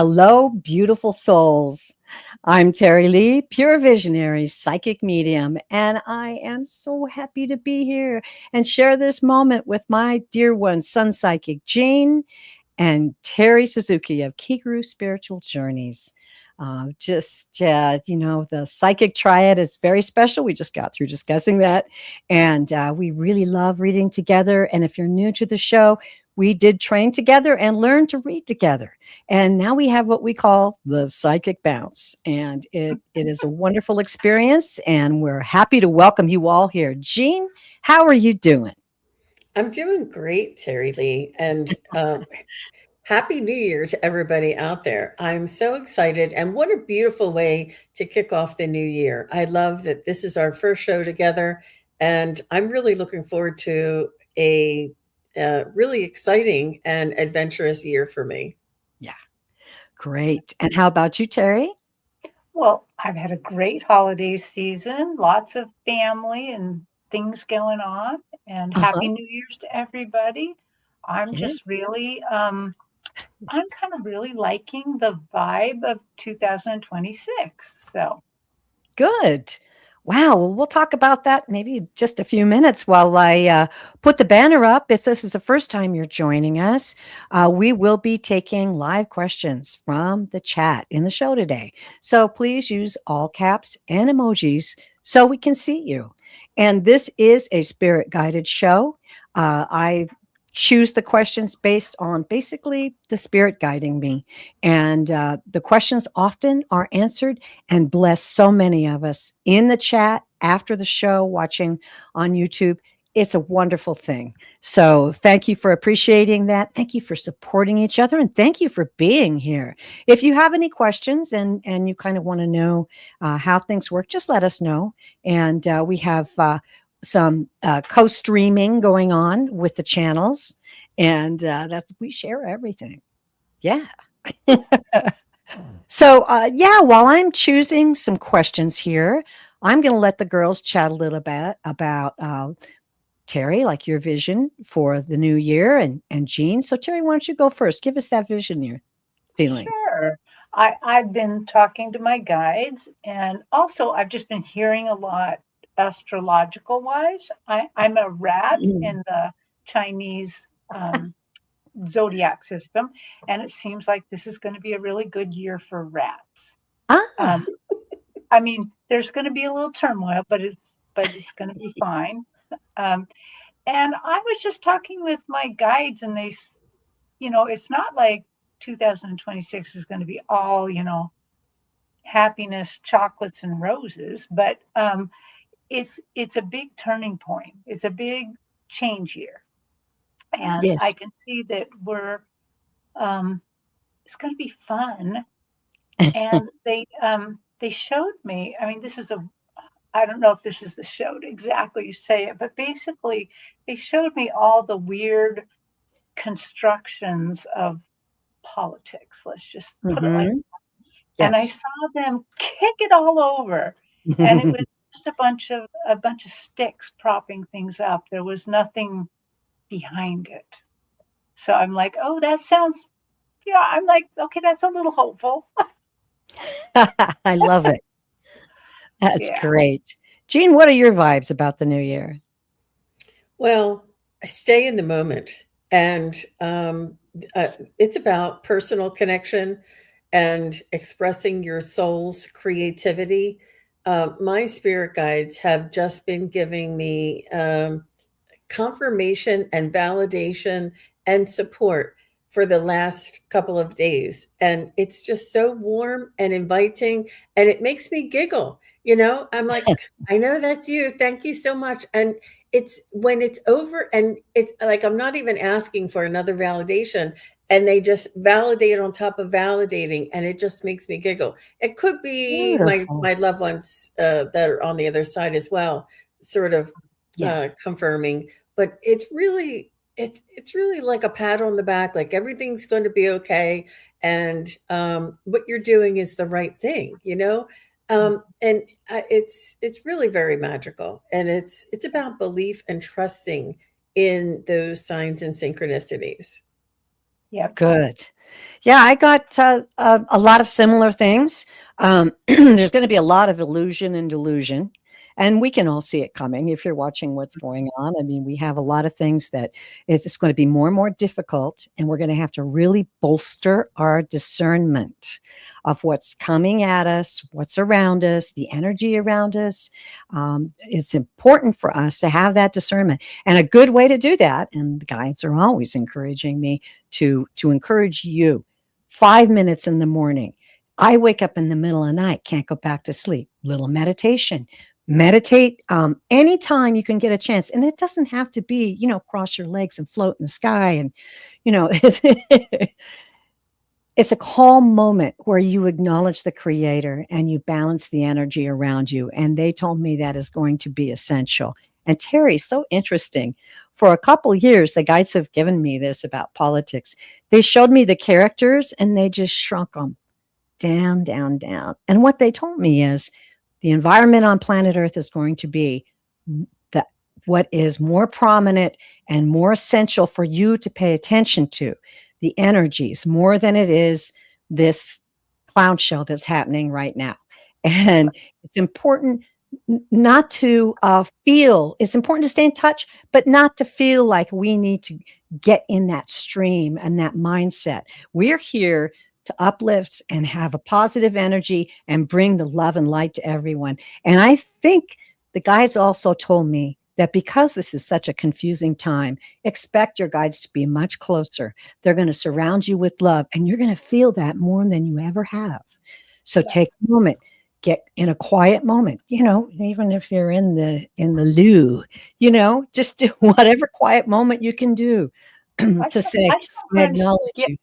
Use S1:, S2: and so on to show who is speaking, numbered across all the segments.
S1: Hello, beautiful souls. I'm Terry Lee, pure visionary, psychic medium, and I am so happy to be here and share this moment with my dear one, Sun Psychic Jean and Terry Suzuki of Kiguru Spiritual Journeys. The psychic triad is very special. We just got through discussing that. And we really love reading together. And if you're new to the show, we did train together and learn to read together. And now we have what we call the psychic bounce. And it is a wonderful experience. And we're happy to welcome you all here. Jean, how are you doing?
S2: I'm doing great, Terry Lee, and Happy New Year to everybody out there. I'm so excited, and what a beautiful way to kick off the new year. I love that this is our first show together, and I'm really looking forward to a really exciting and adventurous year for me.
S1: Yeah, great. And how about you, Terry?
S3: Well, I've had a great holiday season, lots of family and things going on, and
S1: Uh-huh.
S3: Happy New Year's to everybody. I'm
S1: Yeah.
S3: just really, I'm kind of really liking the vibe of 2026. So,
S1: Good. Wow. Well, we'll talk about that maybe in just a few minutes while I put the banner up. If this is the first time you're joining us, we will be taking live questions from the chat in the show today. So please use all caps and emojis so we can see you. And this is a spirit guided show. I choose the questions based on basically the spirit guiding me. And the questions often are answered and bless so many of us in the chat after the show, watching on YouTube. It's a wonderful thing. So thank you for appreciating that. Thank you for supporting each other. And thank you for being here. If you have any questions and you kind of want to know how things work, just let us know. And we have some co-streaming going on with the channels. And that we share everything. Yeah. So, while I'm choosing some questions here, I'm going to let the girls chat a little bit about Terry, like your vision for the new year, and Jean. So, Terry, why don't you go first? Give us that vision you're feeling.
S3: sure. I've been talking to my guides, and also I've just been hearing a lot astrological wise. I'm a rat
S1: Mm.
S3: in the Chinese zodiac system, and it seems like this is going to be a really good year for rats.
S1: Ah,
S3: Um, I mean, there's going to be a little turmoil, but it's going to be fine. Um, and I was just talking with my guides, and it's not like 2026 is going to be all happiness, chocolates, and roses, but it's a big turning point. It's a big change year, and I
S1: yes.
S3: can see that um, it's going to be fun. And they showed me, I mean, I don't know if this is the show to exactly say it, but basically they showed me all the weird constructions of politics. Let's just put it like,
S1: Hmm.
S3: and I
S1: Yes.
S3: saw them kick it all over, and it was just a bunch of sticks propping things up. There was nothing behind it. So I'm like, oh, that sounds, yeah. I'm like, okay, that's a little hopeful.
S1: I love it. That's
S3: Yeah.
S1: great. Jean, what are your vibes about the new year?
S2: Well, I stay in the moment, and uh, it's about personal connection and expressing your soul's creativity. My spirit guides have just been giving me confirmation and validation and support for the last couple of days. And it's just so warm and inviting, and it makes me giggle. I'm like, I know that's you. Thank you so much. And it's when it's over, and it's like I'm not even asking for another validation. And they just validate on top of validating, and it just makes me giggle. It could be
S1: Beautiful.
S2: my loved ones that are on the other side as well, sort of
S1: Yeah.
S2: confirming, but it's really like a pat on the back, like everything's going to be okay, and what you're doing is the right thing. And it's really very magical, and it's about belief and trusting in those signs and synchronicities.
S3: Yep.
S1: Good. Yeah, I got a lot of similar things. There's going to be a lot of illusion and delusion, and we can all see it coming if you're watching what's going on. I mean, we have a lot of things that it's going to be more and more difficult, and we're going to have to really bolster our discernment of what's coming at us, what's around us, the energy around us. It's important for us to have that discernment, and a good way to do that. And the guides are always encouraging me to encourage you. 5 minutes in the morning. I wake up in the middle of the night, can't go back to sleep. Little meditation. Meditate anytime you can get a chance. And it doesn't have to be, cross your legs and float in the sky. And, it's a calm moment where you acknowledge the creator and you balance the energy around you. And they told me that is going to be essential. And Terry, so interesting. For a couple years, the guides have given me this about politics. They showed me the characters and they just shrunk them down, down, down. And what they told me is the environment on planet Earth is going to be the, what is more prominent and more essential for you to pay attention to, the energies, more than it is this clown show that's happening right now. And it's important not to feel, it's important to stay in touch, but not to feel like we need to get in that stream and that mindset. We're here to uplift and have a positive energy and bring the love and light to everyone. And I think the guides also told me that because this is such a confusing time, expect your guides to be much closer. They're going to surround you with love, and you're going to feel that more than you ever have. So take a moment, get in a quiet moment, even if you're in the loo, just do whatever quiet moment you can do to say, I acknowledge you.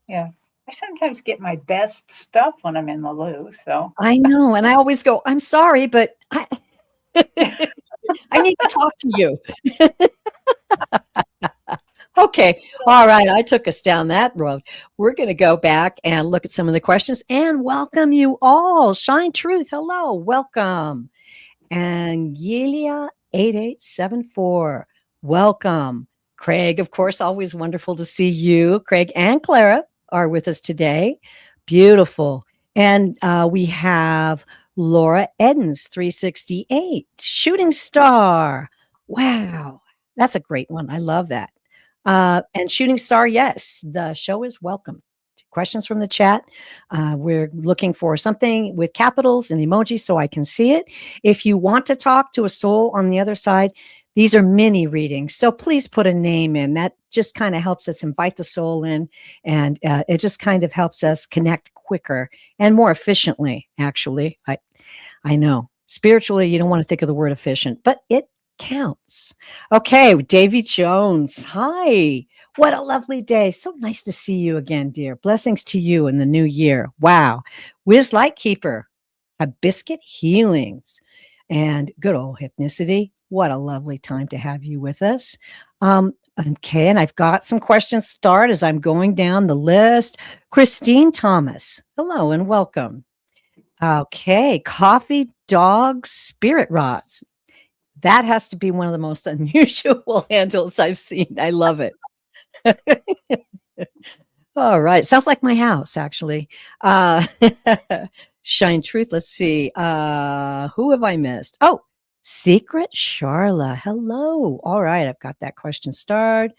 S3: Yeah. I sometimes get my best stuff when I'm in the loo. So
S1: I know. And I always go, I'm sorry, but I need to talk to you. Okay. All right. I took us down that road. We're going to go back and look at some of the questions and welcome you all. Shine Truth. Hello. Welcome. And Yelia 8874. Welcome. Craig, of course, always wonderful to see you. Craig and Clara are with us today. Beautiful. And we have Laura Edens 368. Shooting Star. Wow. That's a great one. I love that. And Shooting Star, yes, the show is welcome. Questions from the chat. We're looking for something with capitals and emojis so I can see it. If you want to talk to a soul on the other side, these are mini readings. So please put a name in. That just kind of helps us invite the soul in. And it just kind of helps us connect quicker and more efficiently, actually. I know. Spiritually, you don't want to think of the word efficient, but it counts. Okay, Davy Jones. Hi. What a lovely day. So nice to see you again, dear. Blessings to you in the new year. Wow. Wiz Lightkeeper, Hibiscus Healings, and good old Hypnicity. What a lovely time to have you with us. Okay, and I've got some questions start as I'm going down the list. Christine Thomas. Hello and welcome. Okay, Coffee Dog Spirit Rods. That has to be one of the most unusual handles I've seen. I love it. All right. Sounds like my house, actually. Shine Truth. Let's see. Who have I missed? Oh, Secret Charla. Hello. All right. I've got that question starred.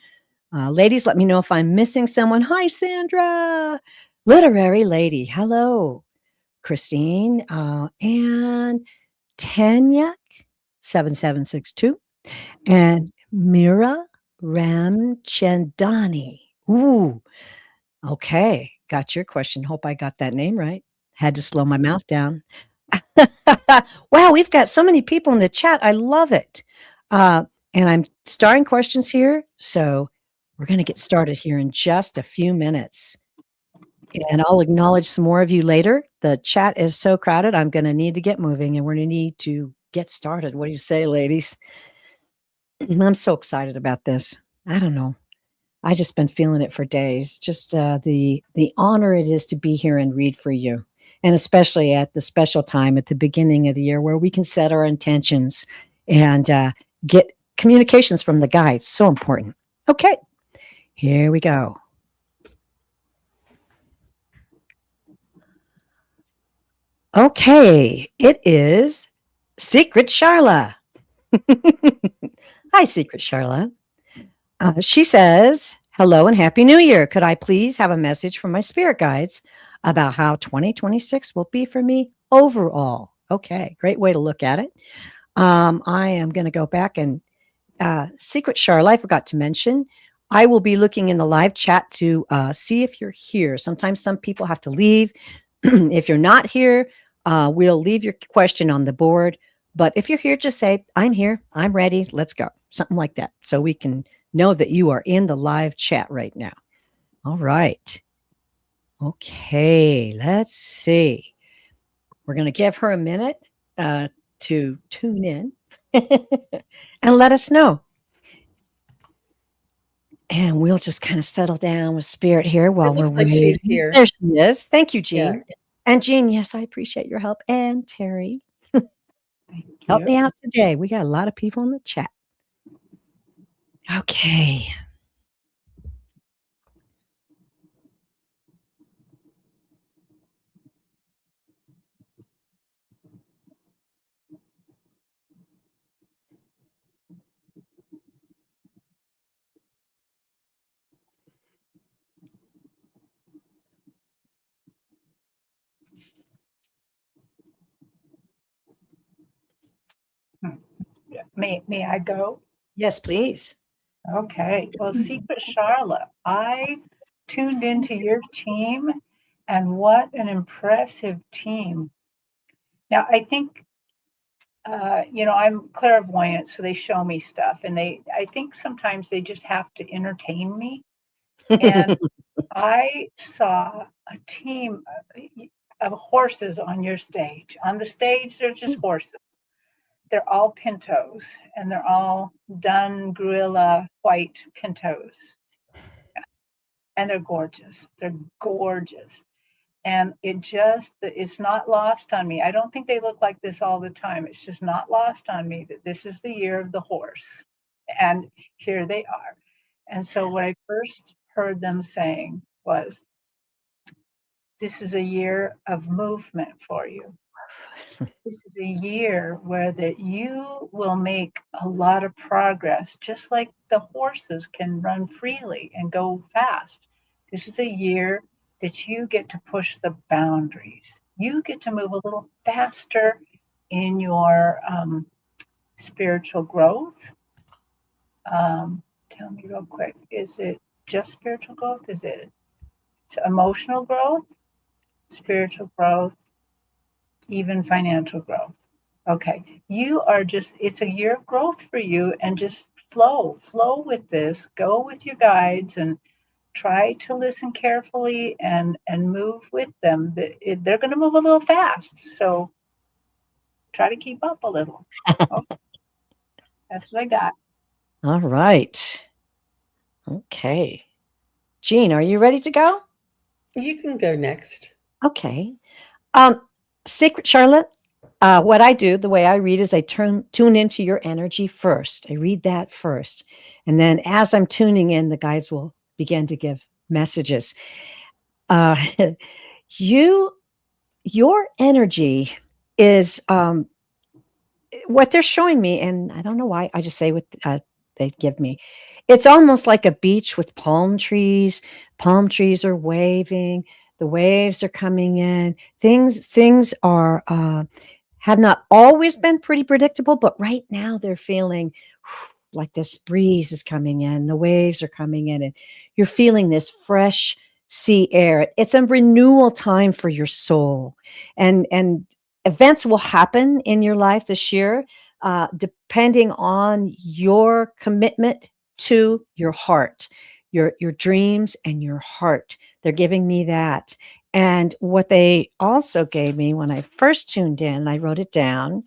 S1: Ladies, let me know if I'm missing someone. Hi, Sandra. Literary Lady. Hello. Christine. And Tanya 7762. And Mira Ramchandani. Ooh, okay. Got your question. Hope I got that name right. Had to slow my mouth down. Wow, we've got so many people in the chat. I love it. And I'm starting questions here. So we're going to get started here in just a few minutes. And I'll acknowledge some more of you later. The chat is so crowded. I'm going to need to get moving and we're going to need to get started. What do you say, ladies? I'm so excited about this. I don't know. I just been feeling it for days. Just the honor it is to be here and read for you, and especially at the special time at the beginning of the year where we can set our intentions and get communications from the guides. So important. Okay, here we go. Okay, it is Secret Charla. Hi, Secret Charla. She says, "Hello and Happy New Year. Could I please have a message from my spirit guides about how 2026 will be for me overall?" Okay, great way to look at it. I am going to go back and Secret Charla, I forgot to mention, I will be looking in the live chat to see if you're here. Sometimes some people have to leave. If you're not here, we'll leave your question on the board. But if you're here, just say, "I'm here. I'm ready. Let's go." Something like that. So we can know that you are in the live chat right now. All right. Okay. Let's see. We're going to give her a minute to tune in and let us know. And we'll just kind of settle down with Spirit here while
S2: It
S1: we're
S2: looks like she's
S1: waiting.
S2: here.
S1: There she is. Thank you,
S2: Yeah.
S1: Jean. And Jean, yes, I appreciate your help. And Terry,
S3: Thank
S1: help me
S3: you.
S1: out today. We got a lot of people in the chat. Okay.
S3: May I go?
S1: Yes, please.
S3: Okay. Well, Secret Charlotte, I tuned into your team, and what an impressive team. Now, I think, I'm clairvoyant, so they show me stuff, and I think sometimes they just have to entertain me. And I saw a team of horses on your stage. On the stage, they're just horses. They're all pintos, and they're all dun gorilla white pintos, and they're gorgeous. They're gorgeous. And it's not lost on me. I don't think they look like this all the time. It's just not lost on me that this is the year of the horse. And here they are. And so what I first heard them saying was, this is a year of movement for you. This is a year where that you will make a lot of progress, just like the horses can run freely and go fast. This is a year that you get to push the boundaries. You get to move a little faster in your spiritual growth. Tell me real quick, is it just spiritual growth? Is it emotional growth, spiritual growth, even financial growth? Okay, it's a year of growth for you, and just flow with this, go with your guides and try to listen carefully and move with them. They're going to move a little fast, so try to keep up a little. Oh, that's what I got.
S1: All right. Okay. Jean, are you ready to go?
S2: You can go next.
S1: Okay. Secret Charlotte, what I do, the way I read is I tune into your energy first. I read that first. And then as I'm tuning in, the guys will begin to give messages. Uh, you, your energy is what they're showing me, and I don't know why, I just say what they give me. It's almost like a beach with palm trees. Palm trees are waving. The waves are coming in. Things are have not always been pretty predictable, but right now they're feeling like this breeze is coming in. The waves are coming in, and you're feeling this fresh sea air. It's a renewal time for your soul, and events will happen in your life this year, depending on your commitment to your heart, your dreams and your heart. They're giving me that. And what they also gave me when I first tuned in, I wrote it down.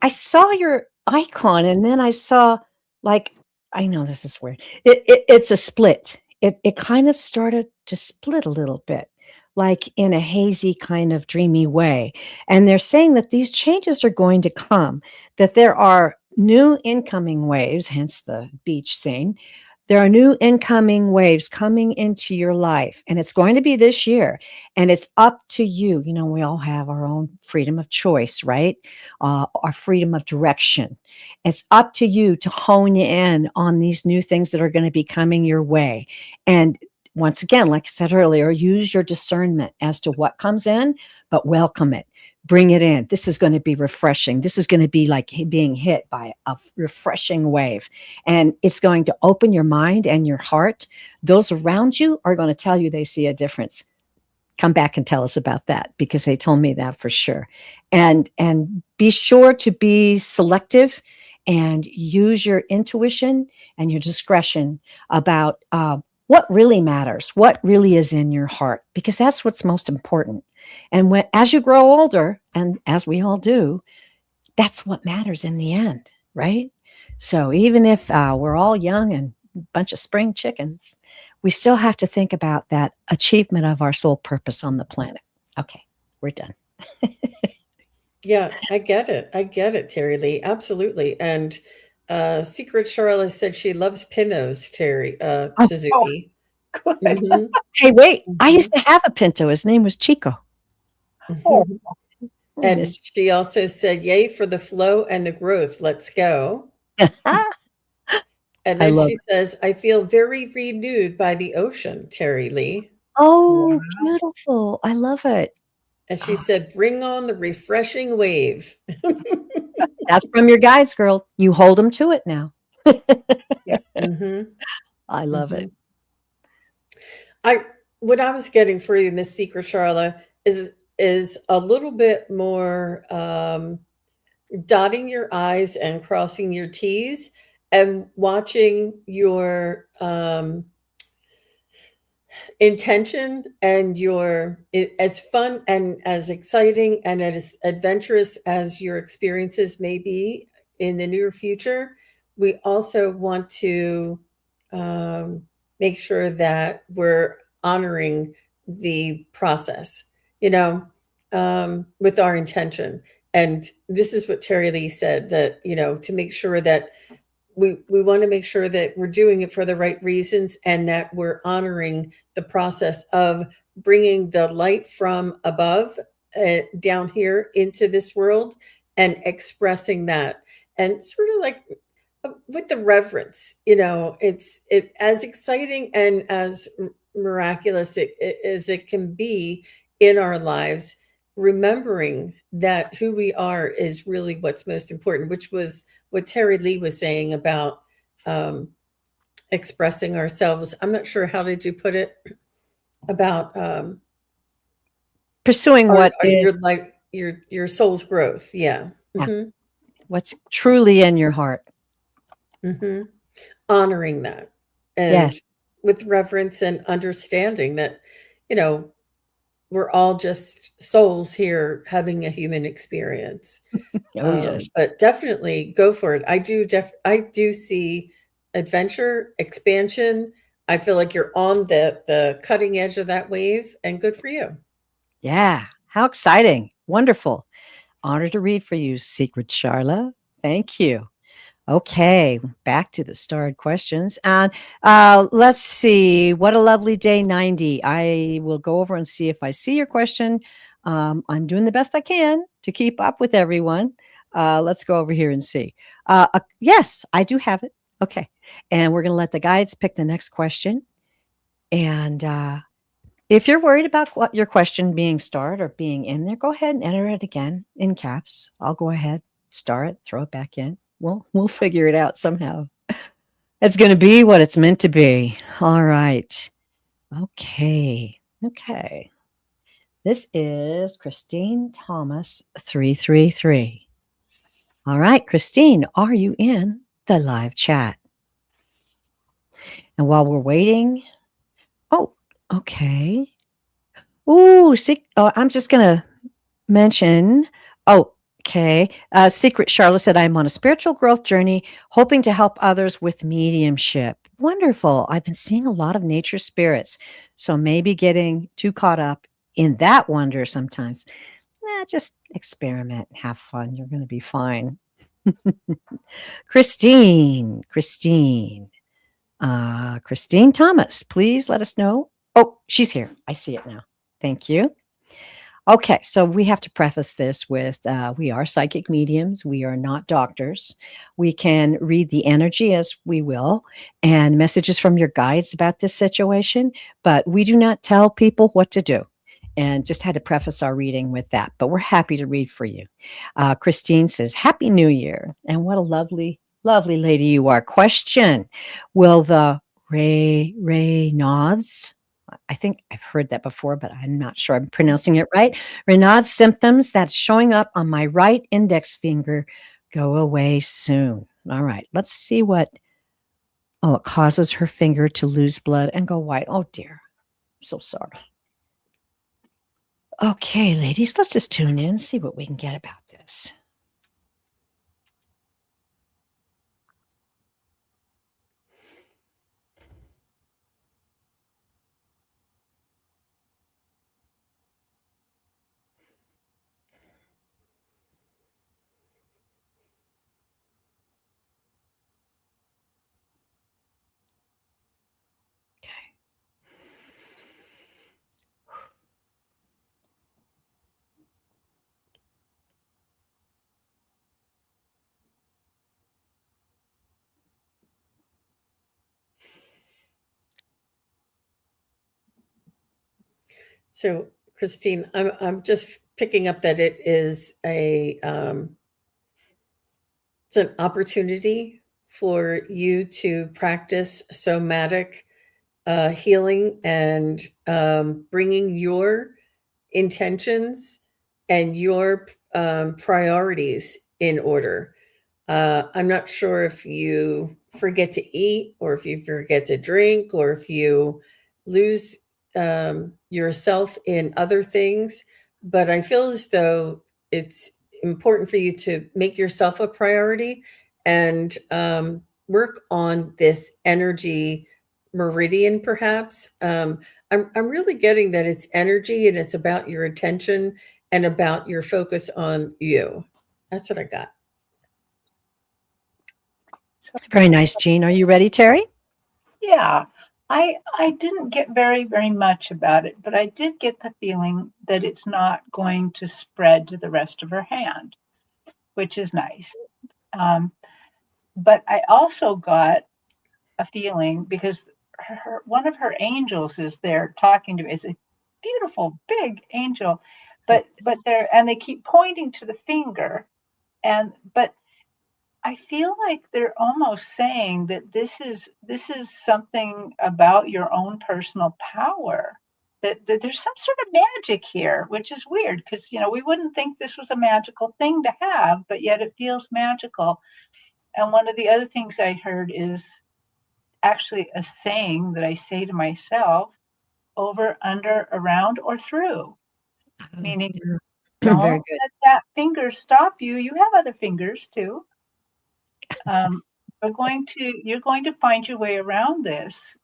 S1: I saw your icon, and then I saw, like, I know this is weird. It's a split. It kind of started to split a little bit, like in a hazy kind of dreamy way. And they're saying that these changes are going to come, that there are new incoming waves, hence the beach scene. There are new incoming waves coming into your life, and it's going to be this year. And it's up to you. You know, we all have our own freedom of choice, right? Our freedom of direction. It's up to you to hone in on these new things that are going to be coming your way. And once again, like I said earlier, use your discernment as to what comes in, but welcome it. Bring it in. This is going to be refreshing. This is going to be like being hit by a refreshing wave. And it's going to open your mind and your heart. Those around you are going to tell you they see a difference. Come back and tell us about that, because they told me that for sure. And be sure to be selective and use your intuition and your discretion about what really matters, what really is in your heart, because that's what's most important. And as you grow older, and as we all do, that's what matters in the end, right? So even if we're all young and a bunch of spring chickens, we still have to think about that achievement of our soul purpose on the planet. Okay, we're done.
S2: Yeah, I get it. I get it, Terry Lee. Absolutely. And Secret Charlotte said she loves Pintos, Terry
S3: Oh,
S2: Suzuki.
S3: good.
S2: Hmm.
S1: Hey, wait, I
S2: Hmm.
S1: used to have a Pinto. His name was Chico.
S3: Oh,
S2: Hmm.
S1: I
S2: And
S1: miss
S2: she also said, "Yay for the flow and the growth. Let's go." And
S1: I
S2: then
S1: love
S2: she
S1: it.
S2: says, "I feel very renewed by the ocean, Terry Lee."
S1: Oh,
S3: wow.
S1: beautiful. I love it.
S2: And she
S1: Oh,
S2: said, "Bring on the refreshing wave."
S1: that's from your guides, girl. You hold them to it now.
S3: Yeah.
S2: Hmm.
S1: I love
S2: Hmm.
S1: it.
S2: I what I was getting for you, Miss Secret Charla, is a little bit more dotting your I's and crossing your T's and watching your intention and as fun and as exciting and as adventurous as your experiences may be in the near future. We also want to um, make sure that we're honoring the process, you know, with our intention. And this is what Terry Lee said, that, to make sure that we want to make sure that we're doing it for the right reasons and that we're honoring the process of bringing the light from above down here into this world and expressing that, and sort of like with the reverence. It as exciting and as miraculous as it can be in our lives, remembering that who we are is really what's most important, which was what Terry Lee was saying about um, expressing ourselves. I'm not sure, how did you put it, about
S1: Pursuing what is,
S2: your life, your soul's growth. Yeah.
S1: yeah,
S2: Hmm.
S1: what's truly in your heart.
S2: Hmm. Honoring that, and
S1: Yes.
S2: with reverence and understanding that, you know, we're all just souls here having a human experience.
S1: Oh, yes.
S2: But definitely go for it. I do see adventure, expansion. I feel like you're on the cutting edge of that wave, and good for you.
S1: Yeah. How exciting. Wonderful. Honor to read for you, Secret Charla. Thank you. Okay, back to the starred questions. And let's see. What a lovely day, 90. I will go over and see if I see your question. I'm doing the best I can to keep up with everyone. Let's go over here and see. Yes, I do have it. Okay. And we're going to let the guides pick the next question. And if you're worried about what your question being starred or being in there, go ahead and enter it again in caps. I'll go ahead, star it, throw it back in. We'll figure it out somehow. It's going to be what it's meant to be. All right. Okay. Okay. This is Christine Thomas 333. All right, Christine, are you in the live chat? And while we're waiting, oh, okay. Ooh, see, oh, I'm just going to mention. Oh, okay. Secret Charlotte said, I'm on a spiritual growth journey, hoping to help others with mediumship. Wonderful. I've been seeing a lot of nature spirits. So maybe getting too caught up in that wonder sometimes. Just experiment, have fun. You're going to be fine. Christine. Christine Thomas, please let us know. Oh, she's here. I see it now. Thank you. Okay, so we have to preface this with we are psychic mediums. We are not doctors. We can read the energy as we will and messages from your guides about this situation, but we do not tell people what to do. And just had to preface our reading with that, but we're happy to read for you. Christine says, Happy New Year. And what a lovely, lovely lady you are. Question: Will the Raynaud's, I think I've heard that before, but I'm not sure I'm pronouncing it right. Raynaud's symptoms that's showing up on my right index finger go away soon. All right, let's see what. Oh, it causes her finger to lose blood and go white. Oh dear, I'm so sorry. Okay, ladies, let's just tune in, see what we can get about this.
S2: So, Christine, I'm just picking up that it is it's an opportunity for you to practice somatic healing and bringing your intentions and your priorities in order. I'm not sure if you forget to eat or if you forget to drink or if you lose yourself in other things, but I feel as though it's important for you to make yourself a priority and work on this energy meridian, perhaps. I'm really getting that it's energy and it's about your attention and about your focus on you. That's what I got.
S1: Very nice, Jean. Are you ready, Terry?
S3: Yeah, I didn't get very much about it, but I did get the feeling that it's not going to spread to the rest of her hand, which is nice. But I also got a feeling because one of her angels is there talking to me. It's a beautiful big angel, but they keep pointing to the finger, but I feel like they're almost saying that this is something about your own personal power. That there's some sort of magic here, which is weird because we wouldn't think this was a magical thing to have, but yet it feels magical. And one of the other things I heard is actually a saying that I say to myself: over, under, around, or through. Meaning,
S1: Very
S3: don't
S1: good.
S3: let that finger stop you. You have other fingers too. Um, you're going to find your way around this.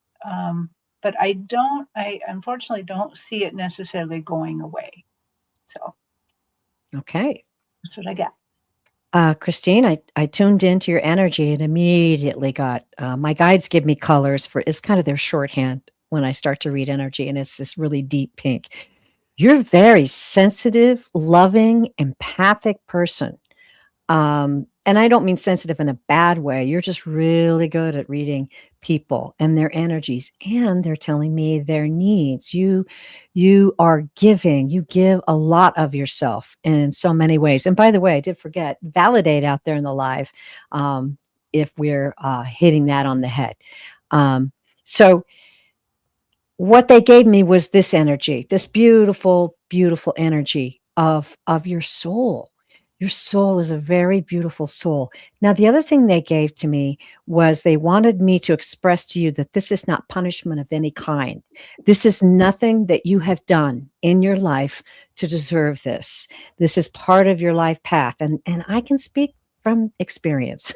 S3: But I unfortunately don't see it necessarily going away. So
S1: Okay.
S3: that's what I got.
S1: Christine, I tuned into your energy and immediately got my guides give me colors for it's kind of their shorthand when I start to read energy, and it's this really deep pink. You're a very sensitive, loving, empathic person. And I don't mean sensitive in a bad way. You're just really good at reading people and their energies, and they're telling me their needs. You are giving. You give a lot of yourself in so many ways. And by the way, I did forget, validate out there in the live if we're hitting that on the head. So what they gave me was this energy, this beautiful, beautiful energy of your soul. Your soul is a very beautiful soul. Now, the other thing they gave to me was they wanted me to express to you that this is not punishment of any kind. This is nothing that you have done in your life to deserve this. This is part of your life path. And I can speak from experience.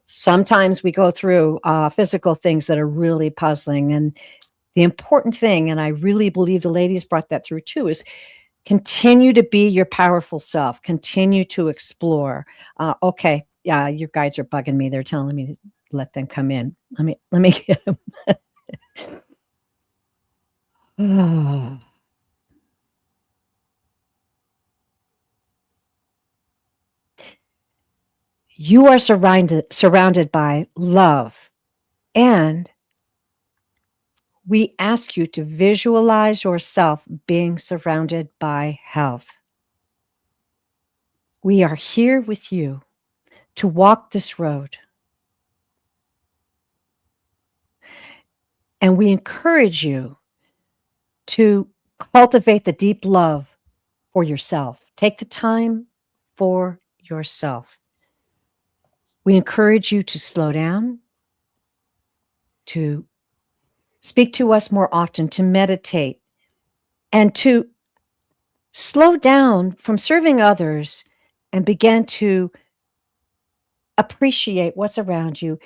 S1: Sometimes we go through physical things that are really puzzling. And the important thing, and I really believe the ladies brought that through too, is continue to be your powerful self. Continue to explore. Okay, yeah, your guides are bugging me. They're telling me let them come in. Let me get them. You are surrounded by love, and we ask you to visualize yourself being surrounded by health. We are here with you to walk this road. And we encourage you to cultivate the deep love for yourself. Take the time for yourself. We encourage you to slow down, to speak to us more often, to meditate, and to slow down from serving others and begin to appreciate what's around you.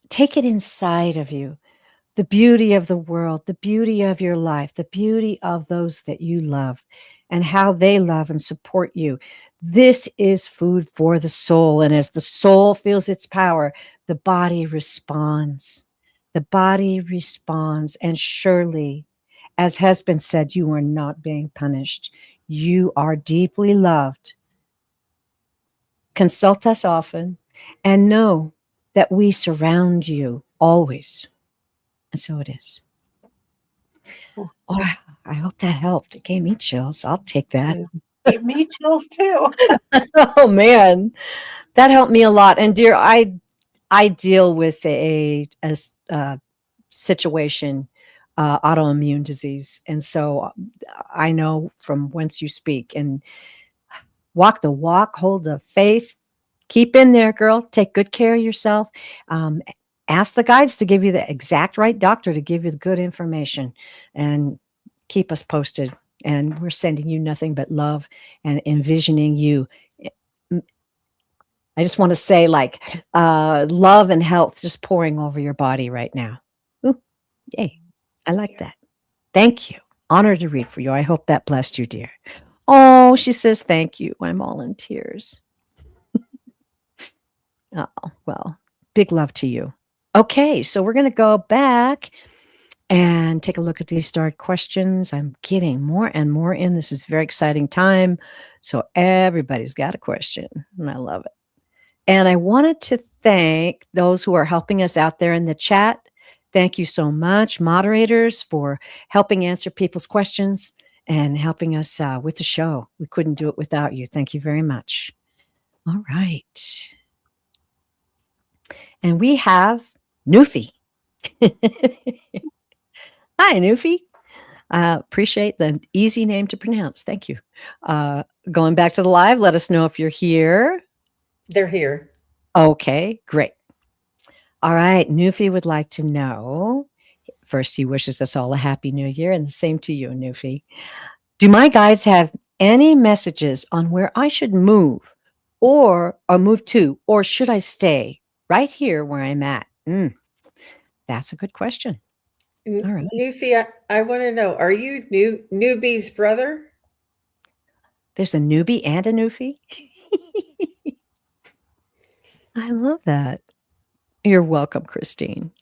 S1: Take it inside of you. The beauty of the world, the beauty of your life, the beauty of those that you love and how they love and support you. This is food for the soul. And as the soul feels its power, the body responds. The body responds. And surely, as has been said, you are not being punished. You are deeply loved. Consult us often and know that we surround you always. And so it is. Oh, I hope that helped. It gave me chills. I'll take that.
S3: Gave me chills too.
S1: Oh man, that helped me a lot. And dear, I deal with a situation, autoimmune disease, and so I know from whence you speak. And walk the walk, hold the faith, keep in there, girl. Take good care of yourself. Ask the guides to give you the exact right doctor to give you the good information, and keep us posted. And we're sending you nothing but love and envisioning you. I just want to say, like, love and health just pouring over your body right now. Ooh, yay. I like that. Thank you. Honored to read for you. I hope that blessed you, dear. Oh, she says, thank you. I'm all in tears. Oh, well, big love to you. Okay, so we're going to go back and take a look at these starred questions. I'm getting more and more in. This is a very exciting time. So everybody's got a question, and I love it. And I wanted to thank those who are helping us out there in the chat. Thank you so much, moderators, for helping answer people's questions and helping us with the show. We couldn't do it without you. Thank you very much. All right. And we have Newfie. Hi, Newfie. Appreciate the easy name to pronounce. Thank you. Going back to the live, let us know if you're here.
S2: They're here.
S1: Okay, great. All right. Newfie would like to know, first, he wishes us all a happy new year, and the same to you, Newfie. Do my guides have any messages on where I should move or move to, or should I stay right here where I'm at? That's a good question. All right.
S2: Newfie, I want to know, are you Newbie's brother?
S1: There's a newbie and a Newfie. I love that. You're welcome, Christine.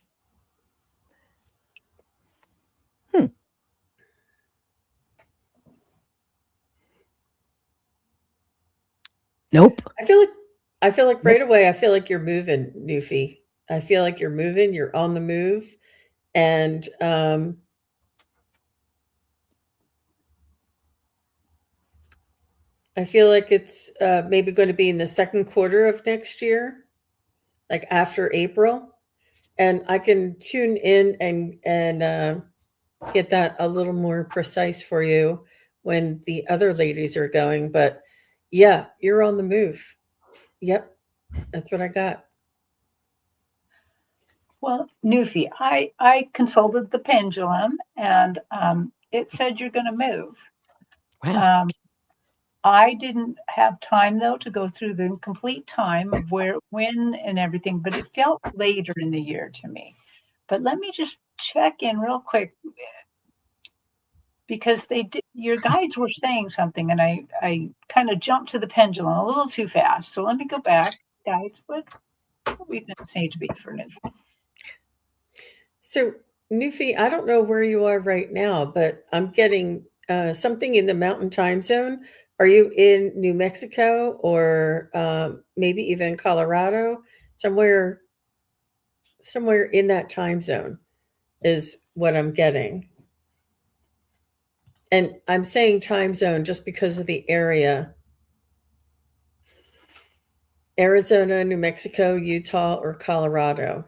S1: Nope.
S2: I feel like right away, I feel like you're moving, Newfie. I feel like you're moving, you're on the move. And I feel like it's maybe going to be in the second quarter of next year, like after April. And I can tune in and get that a little more precise for you when the other ladies are going. But yeah, you're on the move. Yep, that's what I got.
S3: Well, Newfie, I consulted the pendulum, and it said you're going to move.
S1: Wow.
S3: I didn't have time, though, to go through the complete time of where, when, and everything, but it felt later in the year to me. But let me just check in real quick, because your guides were saying something, and I kind of jumped to the pendulum a little too fast. So let me go back. Guides, what? What are we going to say to be for Newfie?
S2: So, Nufi, I don't know where you are right now, but I'm getting something in the Mountain Time Zone. Are you in New Mexico or maybe even Colorado? Somewhere, somewhere in that time zone is what I'm getting. And I'm saying time zone just because of the area. Arizona, New Mexico, Utah, or Colorado.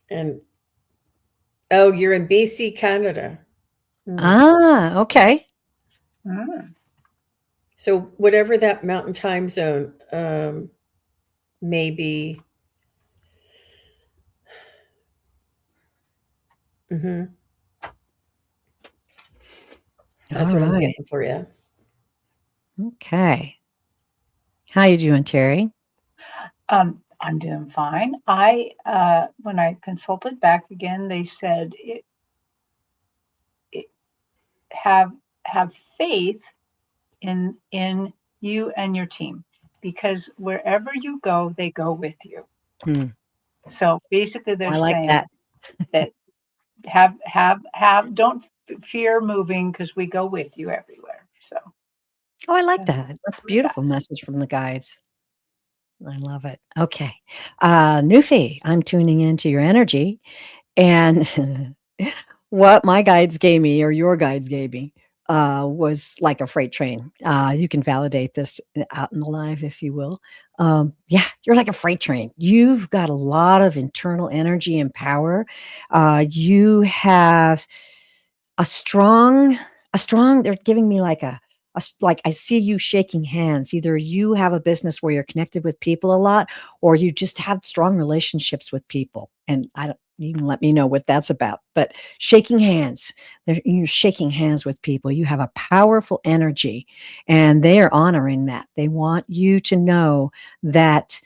S2: And oh, you're in BC, Canada. Hmm.
S1: Ah, okay.
S3: Mm.
S2: So whatever that mountain time zone may be. Hmm.
S1: All
S2: That's what I'm
S1: right.
S2: getting for you.
S1: Okay. How you doing, Terry?
S3: I'm doing fine. When I consulted back again, they said it, have faith in you and your team, because wherever you go, they go with you.
S1: Hmm.
S3: So basically, they're
S1: I like
S3: saying
S1: that.
S3: that don't fear moving, because we go with you everywhere. So
S1: Oh, I like
S3: that's
S1: that. That's a
S3: what I got.
S1: beautiful message from the guides. I love it. Okay. Nufi, I'm tuning into your energy. And what my guides gave me, or your guides gave me, was like a freight train. You can validate this out in the live, if you will. Yeah, you're like a freight train. You've got a lot of internal energy and power. You have a strong, they're giving me like like I see you shaking hands. Either you have a business where you're connected with people a lot, or you just have strong relationships with people. And I don't, you can let me know what that's about. But shaking hands, you're shaking hands with people. You have a powerful energy, and they are honoring that. They want you to know that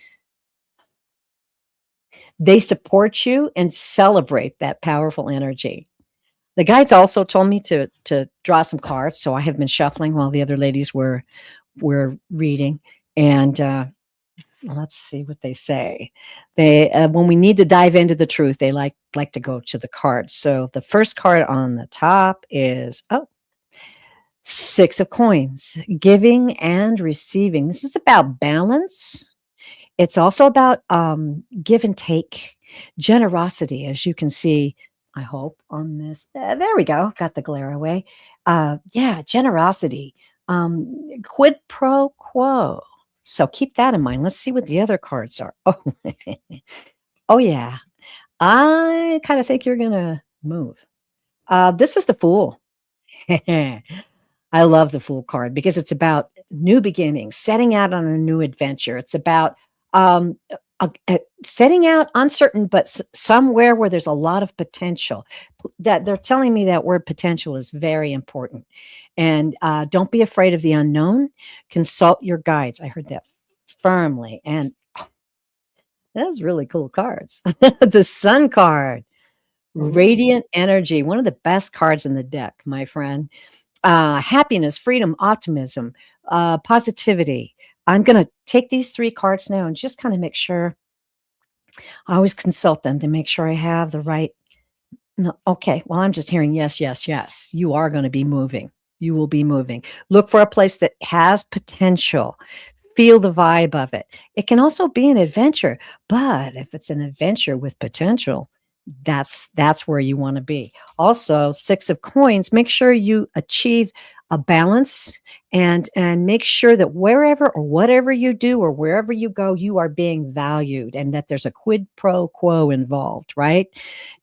S1: they support you and celebrate that powerful energy. The guides also told me to draw some cards, so I have been shuffling while the other ladies were reading. And let's see what they say. They when we need to dive into the truth, they like to go to the cards. So the first card on the top is Six of Coins, giving and receiving. This is about balance. It's also about give and take, generosity, as you can see, I hope, on this. There we go. Got the glare away. Yeah, generosity, quid pro quo. So keep that in mind. Let's see what the other cards are. Oh, oh yeah. I kind of think you're going to move. This is the Fool. I love the Fool card because it's about new beginnings, setting out on a new adventure. It's about setting out uncertain, but somewhere where there's a lot of potential. That they're telling me that word potential is very important. And don't be afraid of the unknown. Consult your guides. I heard that firmly. And that's really cool cards. The Sun card,
S3: Ooh.
S1: radiant energy, one of the best cards in the deck, my friend. Happiness, freedom, optimism, positivity. I'm going to take these three cards now and just kind of make sure. I always consult them to make sure I have the right. No, okay. Well, I'm just hearing yes, yes, yes. You are going to be moving. You will be moving. Look for a place that has potential. Feel the vibe of it. It can also be an adventure, but if it's an adventure with potential, that's where you want to be. Also, Six of Coins, make sure you achieve a balance and make sure that wherever or whatever you do or wherever you go, you are being valued and that there's a quid pro quo involved, right?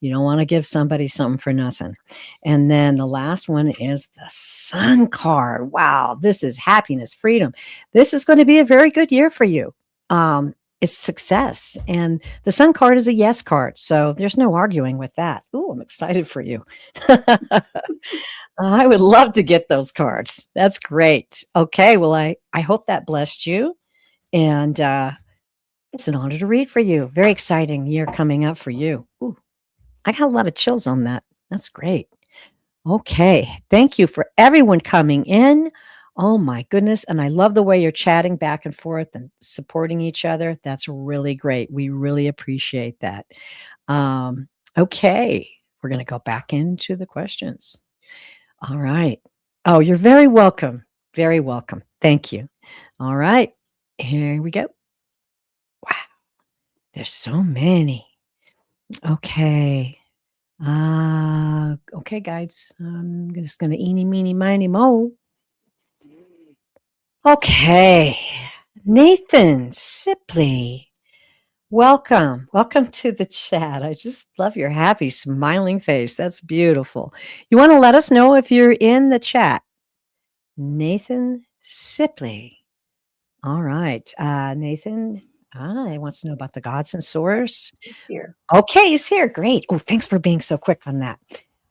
S1: You don't want to give somebody something for nothing. And then the last one is the Sun card. Wow, this is happiness, freedom. This is going to be a very good year for you. It's success. And the Sun card is a yes card. So there's no arguing with that. Ooh, I'm excited for you. I would love to get those cards. That's great. Okay. Well, I hope that blessed you. And it's an honor to read for you. Very exciting year coming up for you. Ooh, I got a lot of chills on that. That's great. Okay. Thank you for everyone coming in. Oh my goodness. And I love the way you're chatting back and forth and supporting each other. That's really great. We really appreciate that. Um, okay. We're going to go back into the questions. All right. Oh, you're very welcome. Very welcome. Thank you. All right. Here we go. Wow. There's so many. Okay. Okay, guys. I'm just gonna eeny, meeny, miny, mo. Okay. Nathan Sipley. Welcome. Welcome to the chat. I just love your happy, smiling face. That's beautiful. You want to let us know if you're in the chat? Nathan Sipley. All right. Nathan, he wants to know about the gods and source.
S3: Here.
S1: Okay, he's here. Great. Oh, thanks for being so quick on that.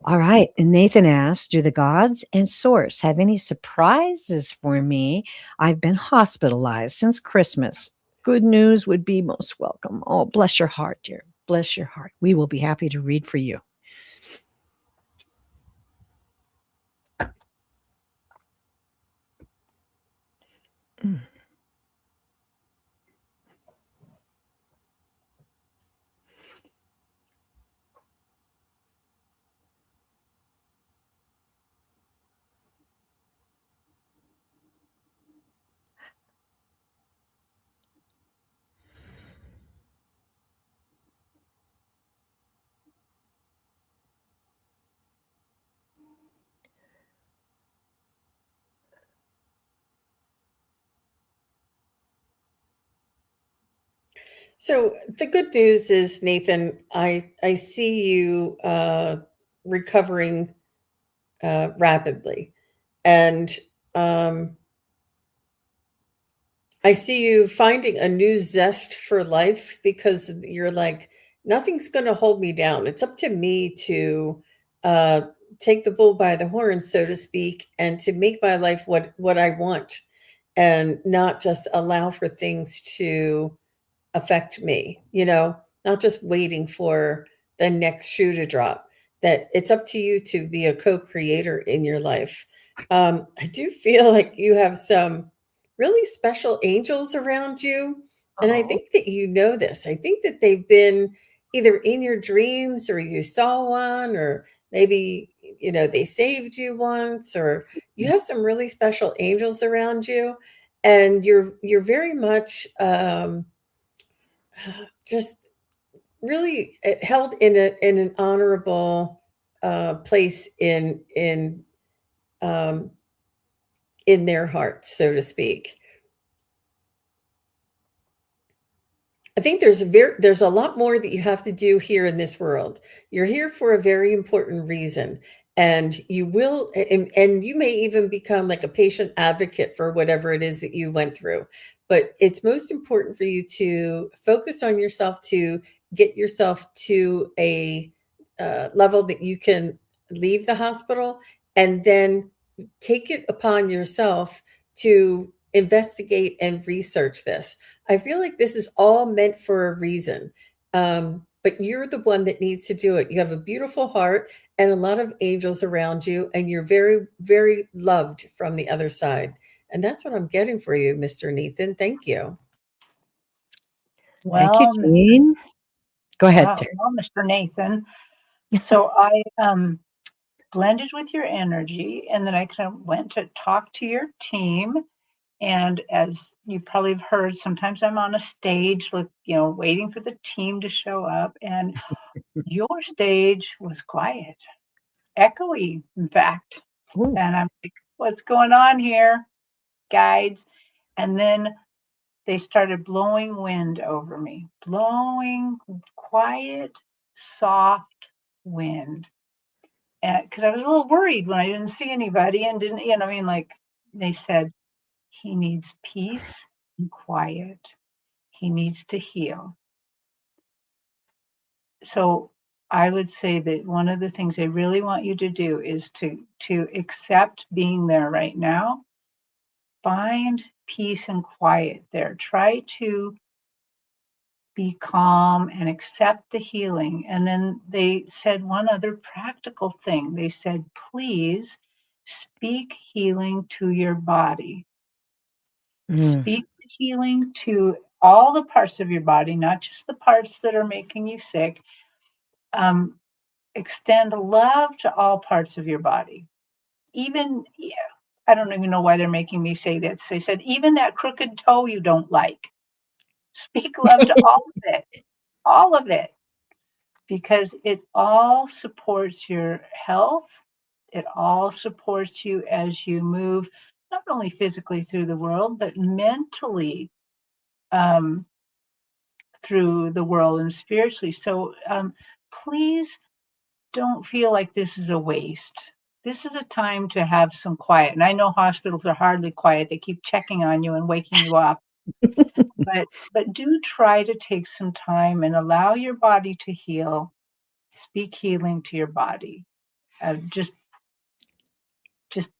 S1: All right. And Nathan asks, do the gods and source have any surprises for me? I've been hospitalized since Christmas. Good news would be most welcome. Oh, bless your heart, dear. Bless your heart. We will be happy to read for you. Mm.
S2: So the good news is, Nathan, I see you recovering rapidly, and um, I see you finding a new zest for life because you're like, nothing's going to hold me down. It's up to me to uh, take the bull by the horns, so to speak, and to make my life what I want, and not just allow for things to affect me, not just waiting for the next shoe to drop, that it's up to you to be a co-creator in your life. I do feel like you have some really special angels around you. And I
S3: Oh,
S2: think that you know this. I think that they've been either in your dreams or you saw one, or maybe, they saved you once, or you have some really special angels around you. And you're very much just really held in an honorable place um, in their hearts, so to speak. I think there's a lot more that you have to do here in this world. You're here for a very important reason, and and you may even become like a patient advocate for whatever it is that you went through. But it's most important for you to focus on yourself, to get yourself to a level that you can leave the hospital, and then take it upon yourself to investigate and research this. I feel like this is all meant for a reason. But you're the one that needs to do it. You have a beautiful heart and a lot of angels around you, and you're very, very loved from the other side. And that's what I'm getting for you, Mr. Nathan. Thank you.
S1: Thank you,
S3: well, Mr.
S1: Jean. Go ahead,
S3: Yeah,
S1: Terry.
S3: well, Mr. Nathan. So I blended with your energy, and then I kind of went to talk to your team. And as you probably have heard, sometimes I'm on a stage, waiting for the team to show up. And your stage was quiet, echoey, in fact.
S1: Ooh.
S3: And I'm like, what's going on here, guides? And then they started blowing wind over me, blowing quiet, soft wind. Because I was a little worried when I didn't see anybody and didn't, like they said, he needs peace and quiet. He needs to heal. So I would say that one of the things they really want you to do is to accept being there right now. Find peace and quiet there. Try to be calm and accept the healing. And then they said one other practical thing. They said, please speak healing to your body.
S1: Mm.
S3: Speak healing to all the parts of your body, not just the parts that are making you sick. Um, extend love to all parts of your body. Even, yeah, I don't even know why they're making me say that. So they said, even that crooked toe you don't like. Speak love to all of it, because it all supports your health. It all supports you as you move, not only physically through the world, but mentally um, through the world and spiritually. So please don't feel like this is a waste. This is a time to have some quiet. And I know hospitals are hardly quiet. They keep checking on you and waking you up. But do try to take some time and allow your body to heal. Speak healing to your body. Just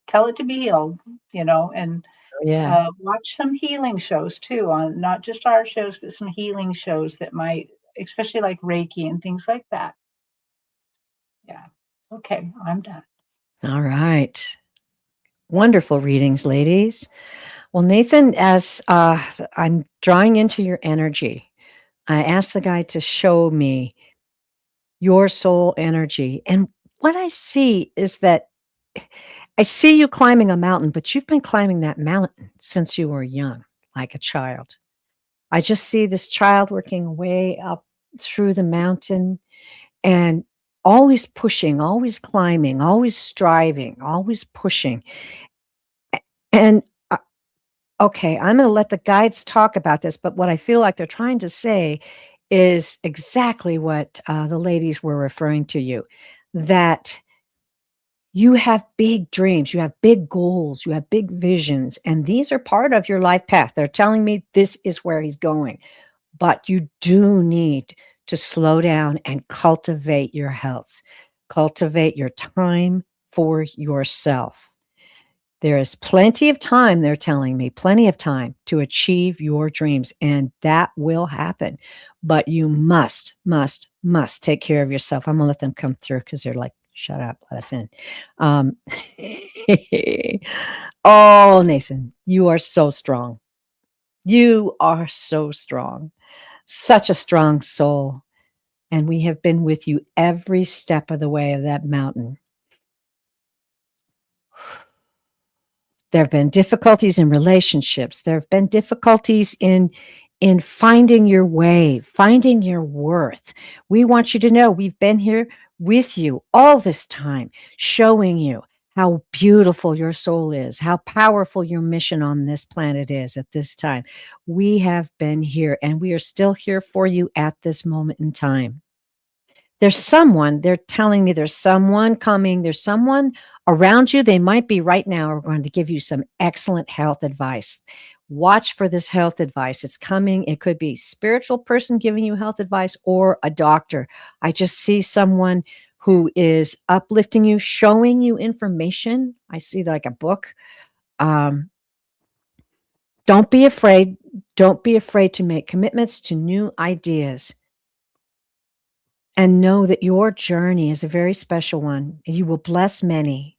S3: tell it to be healed, and
S1: Yeah.
S3: watch some healing shows too, on not just our shows, but some healing shows that might, especially like Reiki and things like that. Yeah. Okay, I'm done.
S1: All right. Wonderful readings, ladies. Well, Nathan, as I'm drawing into your energy, I asked the guide to show me your soul energy. And what I see is that I see you climbing a mountain, but you've been climbing that mountain since you were young, like a child. I just see this child working way up through the mountain and always pushing, always climbing, always striving, always pushing. And okay, I'm going to let the guides talk about this, but what I feel like they're trying to say is exactly what the ladies were referring to you, that you have big dreams, you have big goals, you have big visions, and these are part of your life path. They're telling me this is where he's going, but you do need to slow down and cultivate your health, cultivate your time for yourself. There is plenty of time, they're telling me, plenty of time to achieve your dreams, and that will happen. But you must take care of yourself. I'm going to let them come through because they're like, shut up, let us in. Um, oh, Nathan, you are so strong. You are so strong. Such a strong soul. And we have been with you every step of the way of that mountain. There have been difficulties in relationships. There have been difficulties in finding your way, finding your worth. We want you to know we've been here with you all this time, showing you how beautiful your soul is, how powerful your mission on this planet is at this time. We have been here and we are still here for you at this moment in time. They're telling me there's someone coming, there's someone around you. They might be right now are going to give you some excellent health advice. Watch for this health advice. It's coming. It could be a spiritual person giving you health advice or a doctor. I just see someone who is uplifting you, showing you information. I see like a book. Um, don't be afraid. Don't be afraid to make commitments to new ideas. And know that your journey is a very special one. You will bless many.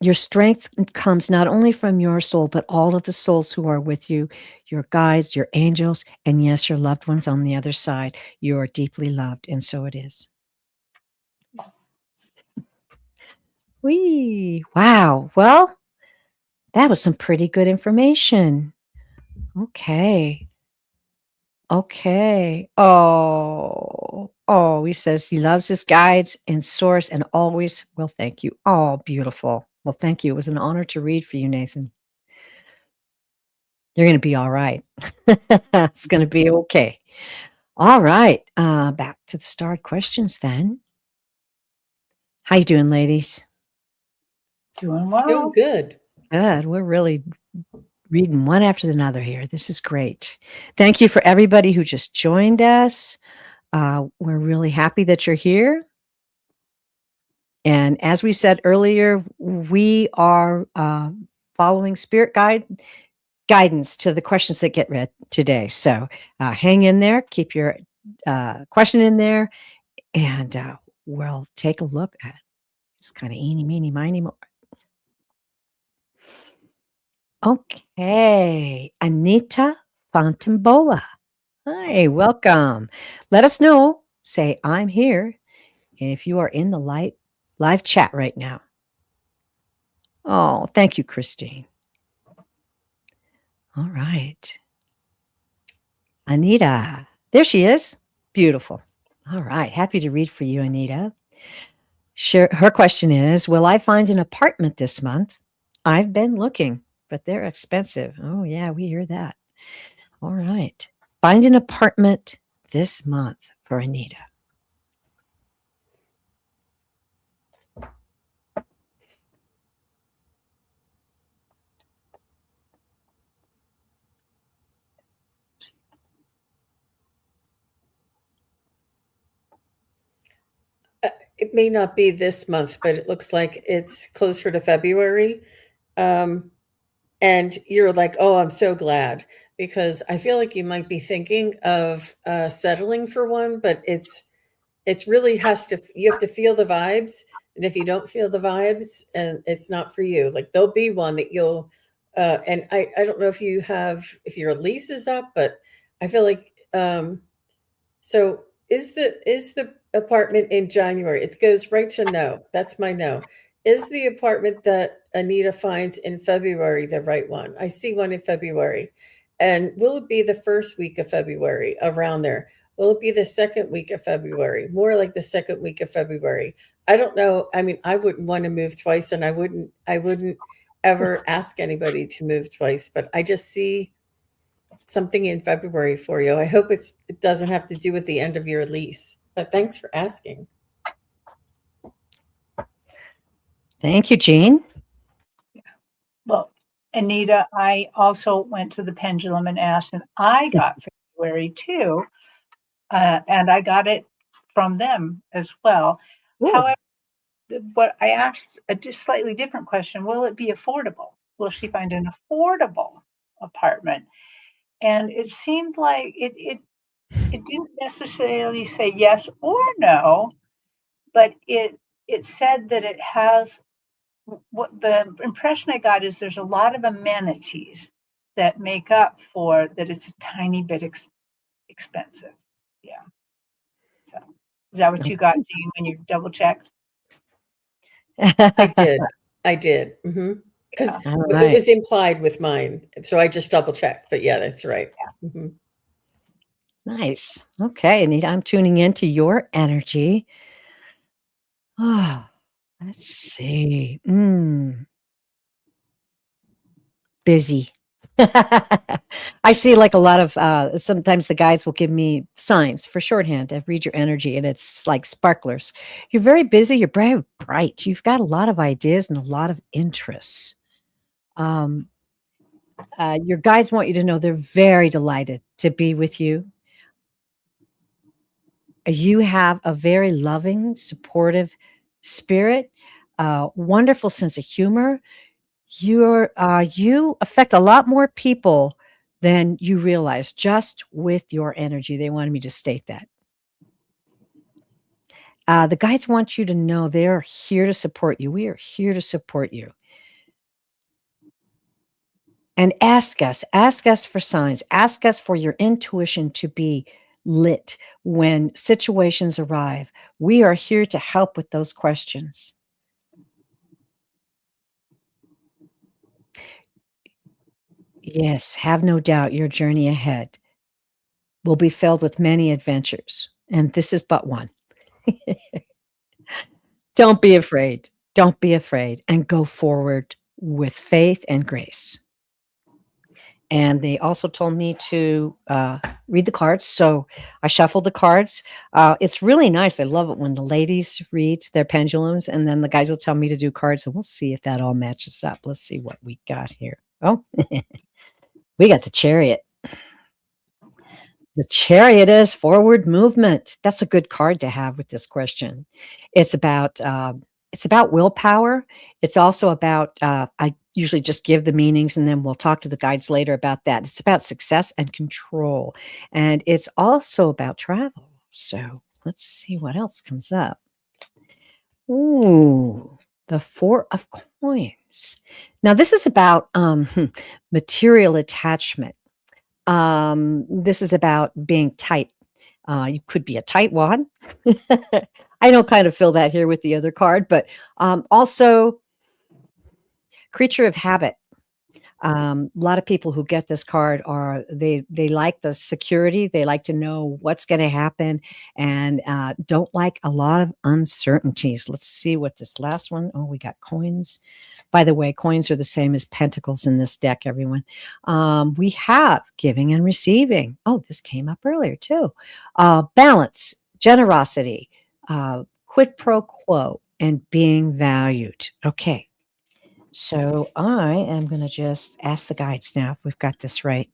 S1: Your strength comes not only from your soul, but all of the souls who are with you, your guides, your angels, and yes, your loved ones on the other side. You are deeply loved, and so it is. Whee! Wow. Well, that was some pretty good information. Okay. Okay. He says he loves his guides and source and always will thank you. Oh, beautiful. Well, thank you. It was an honor to read for you, Nathan. You're going to be all right. It's going to be okay. All right. Back to the starred questions then. How you doing, ladies?
S3: Doing well.
S2: Doing good.
S1: Good. We're really reading one after another here. This is great. Thank you for everybody who just joined us. We're really happy that you're here. And as we said earlier, we are following spirit guidance to the questions that get read today. So hang in there, keep your question in there, and we'll take a look at. It's kind of eeny, meeny, miny, mo. Okay, Anita Fontembola. Hi, welcome. Let us know. Say, I'm here if you are in the live chat right now. Oh, thank you, Christine. All right. Anita. There she is. Beautiful. All right. Happy to read for you, Anita. Her question is, will I find an apartment this month? I've been looking, but they're expensive. Oh, yeah, we hear that. All right. Find an apartment this month for Anita.
S2: It may not be this month, but it looks like it's closer to February. And you're like, oh, I'm so glad, because I feel like you might be thinking of settling for one, but it really you have to feel the vibes. And if you don't feel the vibes, and it's not for you, like there'll be one that you'll, and I don't know if your lease is up, but I feel like, so is the apartment in January? It goes right to no. That's my no. Is the apartment that Anita finds in February the right one? I see one in February. And will it be the first week of February, around there? Will it be the second week of February? More like the second week of February. I don't know. I mean, I wouldn't want to move twice, and I wouldn't ever ask anybody to move twice, but I just see something in February for you. I hope it doesn't have to do with the end of your lease. But thanks for asking.
S1: Thank you, Jean.
S3: Well, Anita, I also went to the pendulum and asked, and I got February too, and I got it from them as well.
S1: Ooh.
S3: However, what I asked a just slightly different question: will it be affordable? Will she find an affordable apartment? And it seemed like it didn't necessarily say yes or no, but it said that it has, what the impression I got is there's a lot of amenities that make up for that it's a tiny bit expensive. Yeah. So is that what you got, Jean, when you double checked?
S2: I did. I did. Because
S3: Yeah.
S1: All
S2: it
S1: right.
S2: was implied with mine. So I just double checked. But yeah, that's right. Mhm.
S1: Nice. Okay, Anita, I'm tuning into your energy. Oh, let's see. Busy. I see like a lot of sometimes the guides will give me signs for shorthand to read your energy, and it's like sparklers. You're very busy, you're very bright. You've got a lot of ideas and a lot of interests. Your guides want you to know they're very delighted to be with you. You have a very loving, supportive spirit, wonderful sense of humor. You affect a lot more people than you realize just with your energy. They wanted me to state that. The guides want you to know they're here to support you. We are here to support you. And ask us for signs, ask us for your intuition to be lit when situations arrive. We are here to help with those questions. Yes, have no doubt your journey ahead will be filled with many adventures, and this is but one. Don't be afraid. Don't be afraid, and go forward with faith and grace. And they also told me to read the cards. So I shuffled the cards. It's really nice. I love it when the ladies read their pendulums, and then the guys will tell me to do cards, and we'll see if that all matches up. Let's see what we got here. Oh, we got the Chariot. The Chariot is forward movement. That's a good card to have with this question. It's about willpower. It's also about I usually just give the meanings, and then we'll talk to the guides later about that. It's about success and control, and it's also about travel. So let's see what else comes up. Ooh, the Four of Coins. Now, this is about material attachment. This is about being tight. You could be a tightwad. I don't kind of feel that here with the other card, but also creature of habit. A lot of people who get this card are they like the security. They like to know what's going to happen, and don't like a lot of uncertainties. Let's see what this last one. Oh, we got coins. By the way, coins are the same as pentacles in this deck. Everyone, we have giving and receiving. Oh, this came up earlier too. Balance, generosity, quid pro quo, and being valued. Okay. So I am going to just ask the guides now if we've got this right.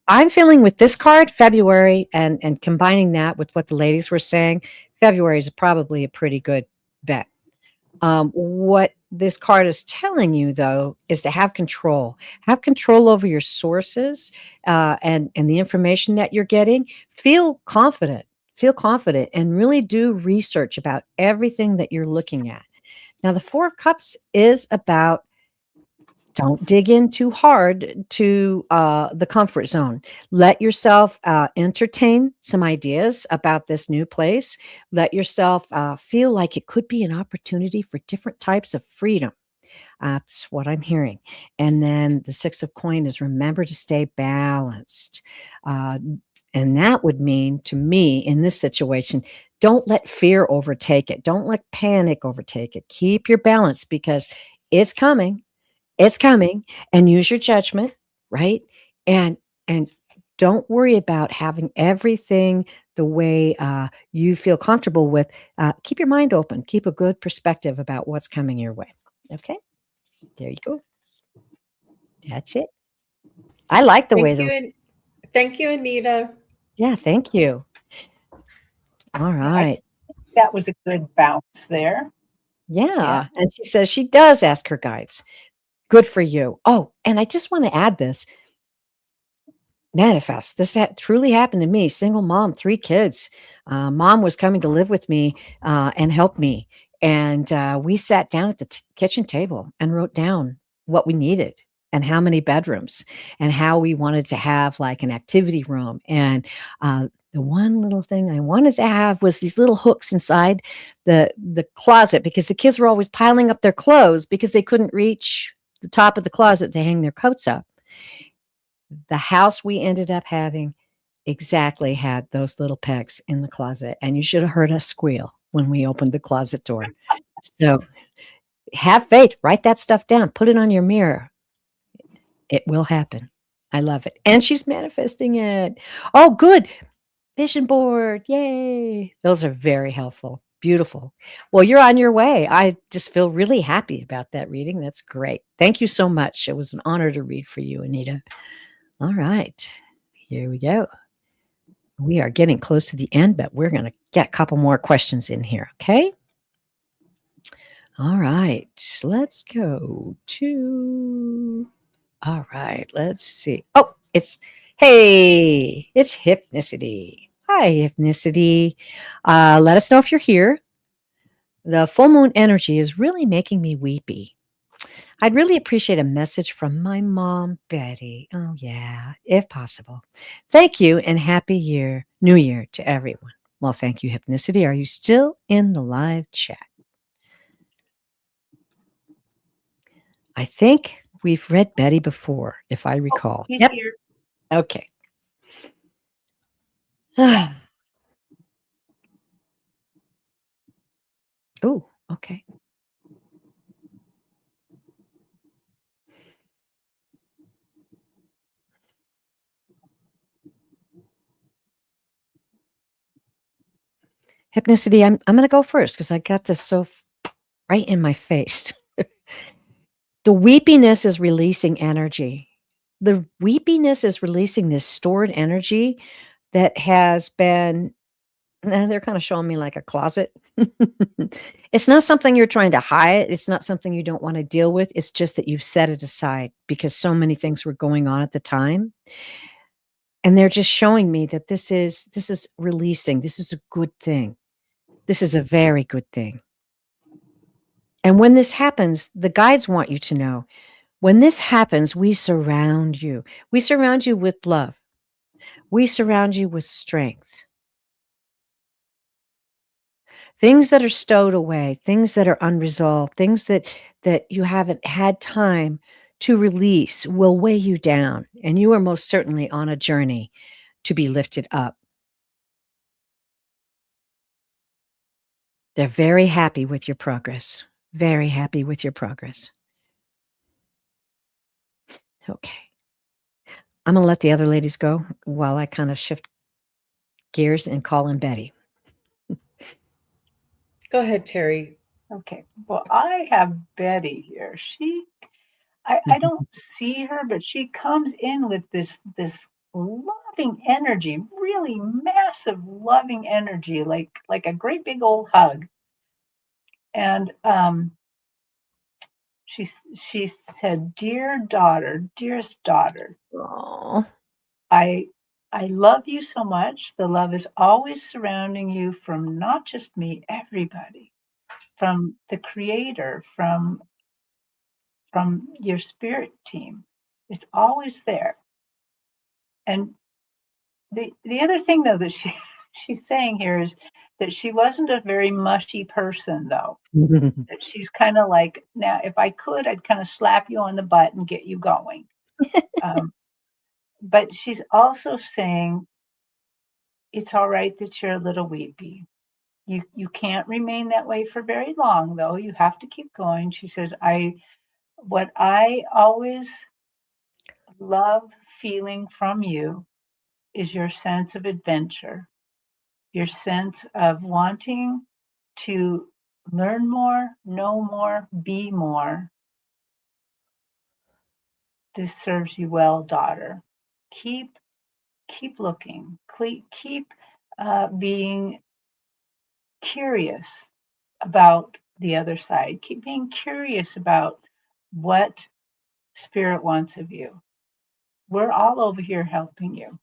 S1: I'm feeling with this card, February, and combining that with what the ladies were saying, February is probably a pretty good bet. What this card is telling you, though, is to have control. Have control over your sources and the information that you're getting. Feel confident. Feel confident and really do research about everything that you're looking at. Now, the Four of Cups is about don't dig in too hard to the comfort zone. Let yourself entertain some ideas about this new place. Let yourself feel like it could be an opportunity for different types of freedom. That's what I'm hearing. And then the Six of Coin is remember to stay balanced. And that would mean to me in this situation, don't let fear overtake it. Don't let panic overtake it. Keep your balance because it's coming. It's coming, and use your judgment, right? And don't worry about having everything the way you feel comfortable with. Keep your mind open. Keep a good perspective about what's coming your way. Okay, there you go. That's it. I like the way
S2: Thank
S1: the
S2: you, and thank you, Anita.
S1: yeah. Thank you. All
S3: Yeah,
S1: right.
S3: that was a good bounce there.
S1: Yeah, and she says she does ask her guides. Good for you. Oh, and I just want to add this. Manifest. This truly happened to me. Single mom, 3 kids. Mom was coming to live with me and help me. And we sat down at the kitchen table and wrote down what we needed and how many bedrooms and how we wanted to have like an activity room. And the one little thing I wanted to have was these little hooks inside the closet because the kids were always piling up their clothes because they couldn't reach the top of the closet to hang their coats up. The house we ended up having exactly had those little pegs in the closet, and you should have heard us squeal when we opened the closet door. So have faith, write that stuff down, put it on your mirror. It will happen. I love it. And she's manifesting it. Oh, good. Vision board. Yay. Those are very helpful. Beautiful. Well, you're on your way. I just feel really happy about that reading. That's great. Thank you so much. It was an honor to read for you, Anita. All right, here we go. We are getting close to the end, but we're going to get a couple more questions in here, okay? All right, let's go to, all right, let's see. Oh, it's Hypnicity. Hi, Hypnicity. Let us know if you're here. The full moon energy is really making me weepy. I'd really appreciate a message from my mom, Betty. Oh, yeah, if possible. Thank you and happy New Year to everyone. Well, thank you, Hypnicity. Are you still in the live chat? I think we've read Betty before, if I recall.
S3: He's
S1: Yep.
S3: here.
S1: Okay. Oh, okay. Hypnicity, I'm going to go first because I got this so right in my face. The weepiness is releasing energy. The weepiness is releasing this stored energy that has been, and they're kind of showing me like a closet. It's not something you're trying to hide. It's not something you don't want to deal with. It's just that you've set it aside because so many things were going on at the time. And they're just showing me that this is releasing. This is a good thing. This is a very good thing. And when this happens, the guides want you to know when this happens, we surround you. We surround you with love. We surround you with strength. Things that are stowed away, things that are unresolved, things that you haven't had time to release will weigh you down. And you are most certainly on a journey to be lifted up. They're very happy with your progress. Very happy with your progress. Okay. I'm going to let the other ladies go while I kind of shift gears and call in Betty.
S2: Go ahead, Terry.
S3: Okay. Well, I have Betty here. I don't see her, but she comes in with this loving energy, really massive loving energy, like a great big old hug. And she said, "Dear daughter, dearest daughter,
S1: Oh,
S3: I I love you so much. The love is always surrounding you from not just me, everybody, from the creator, from your spirit team. It's always there." And the other thing though that she's saying here is that she wasn't a very mushy person though. That she's kind of like, now if I could, I'd kind of slap you on the butt and get you going. Um, but she's also saying it's all right that you're a little weepy. You can't remain that way for very long though. You have to keep going. She says, what I always love feeling from you is your sense of adventure, your sense of wanting to learn more, know more, be more. This serves you well, daughter. Keep keep looking. Keep being curious about the other side. Keep being curious about what spirit wants of you. We're all over here helping you.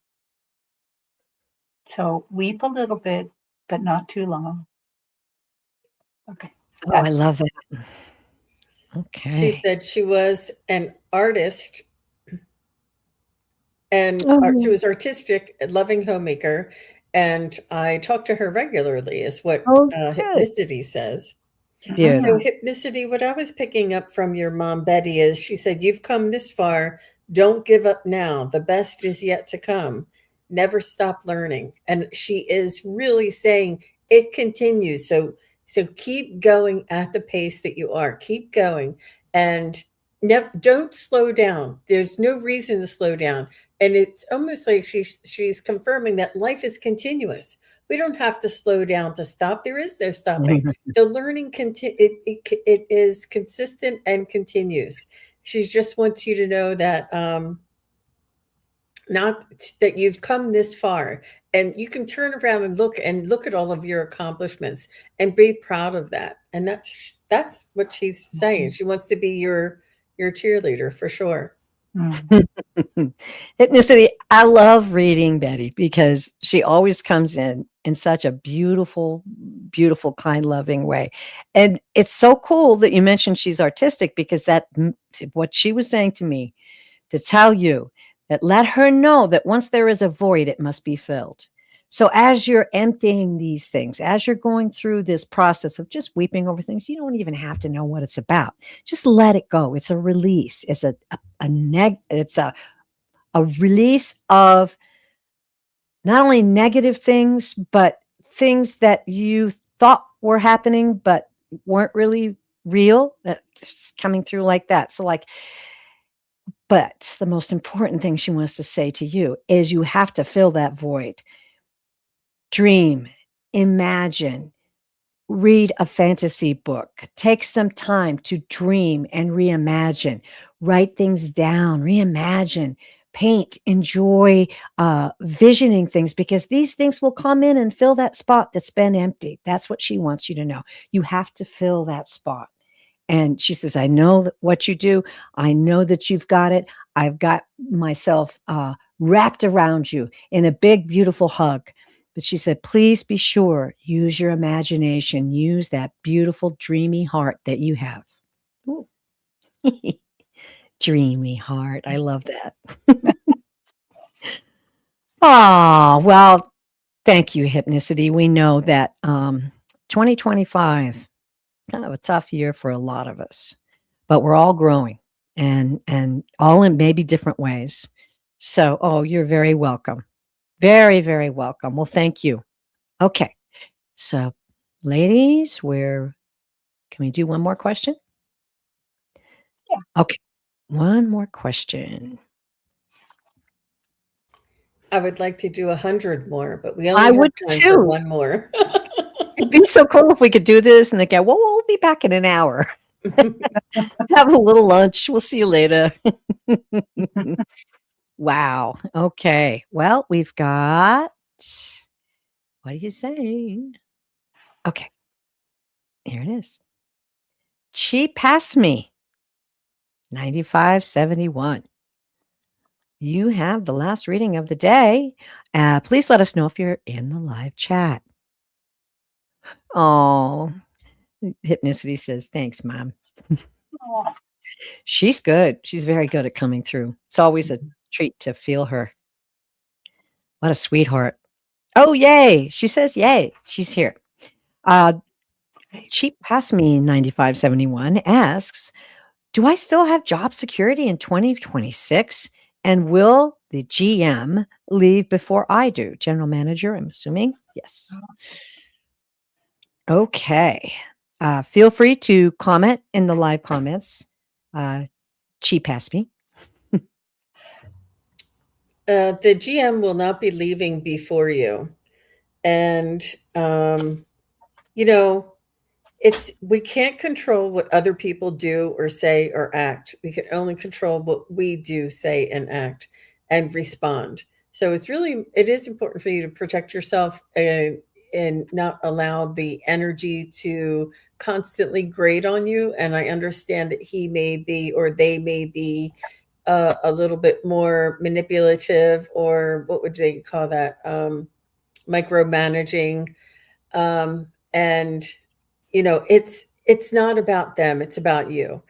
S3: So weep a little bit, but not too long. Okay.
S1: oh, I love that.
S2: She
S1: Okay.
S2: said she was an artist and she
S1: Oh,
S2: was artistic, a loving homemaker. And I talk to her regularly, is what
S1: oh, good.
S2: Hypnicity says. So,
S1: Beautiful.
S2: Hypnicity, what I was picking up from your mom, Betty, is she said, "You've come this far. Don't give up now. The best is yet to come. Never stop learning." And she is really saying it continues. So keep going at the pace that you are. Keep going and never don't slow down. There's no reason to slow down. And it's almost like she's confirming that life is continuous. We don't have to slow down to stop. There is no stopping. The learning it is consistent and continues. She just wants you to know that not that you've come this far, and you can turn around and look at all of your accomplishments and be proud of that. And that's what she's saying. She wants to be your cheerleader for sure.
S1: Hypnicity. I love reading Betty because she always comes in such a beautiful, beautiful, kind, loving way. And it's so cool that you mentioned she's artistic because what she was saying to me to tell you that let her know that once there is a void, it must be filled. So as you're emptying these things, as you're going through this process of just weeping over things, you don't even have to know what it's about. Just let it go. It's a release. It's it's a release of not only negative things, but things that you thought were happening, but weren't really real. That's coming through like that. So like, but the most important thing she wants to say to you is you have to fill that void. Dream, imagine, read a fantasy book, take some time to dream and reimagine, write things down, reimagine, paint, enjoy visioning things because these things will come in and fill that spot that's been empty. That's what she wants you to know. You have to fill that spot. And she says, I know what you do. I know that you've got it. I've got myself wrapped around you in a big, beautiful hug. But she said, please be sure, use your imagination, use that beautiful, dreamy heart that you have. Ooh. Dreamy heart. I love that. Oh, well, thank you, Hypnicity. We know that 2025, kind of a tough year for a lot of us, but we're all growing and all in maybe different ways. So, oh, you're very welcome. Very, very welcome. Well, thank you. Okay. So, ladies, can we do one more question?
S3: Yeah.
S1: Okay. One more question.
S2: I would like to do 100 more, but we
S1: I
S2: only have
S1: would
S2: time for
S1: too.
S2: one more.
S1: It'd be so cool if we could do this and they go, well, we'll be back in an hour. Have a little lunch. We'll see you later. Wow. Okay. Well, we've got, what do you say? Okay. Here it is. She passed me. 9571. You have the last reading of the day. Please let us know if you're in the live chat. Oh, Hypnicity says, thanks, Mom.
S3: Oh,
S1: She's good. She's very good at coming through. It's always a treat to feel her. What a sweetheart. Oh, yay. She says, yay. She's here. Cheap Past Me 9571 asks, do I still have job security in 2026? And will the GM leave before I do? General manager, I'm assuming. Yes. Okay. Feel free to comment in the live comments. Cheap Past Me.
S2: The GM will not be leaving before you. And, you know, we can't control what other people do or say or act. We can only control what we do, say, and act and respond. So it is important for you to protect yourself and not allow the energy to constantly grate on you. And I understand that he may be, or they may be, a little bit more manipulative, or what would they call that? Micromanaging. And it's not about them, it's about you.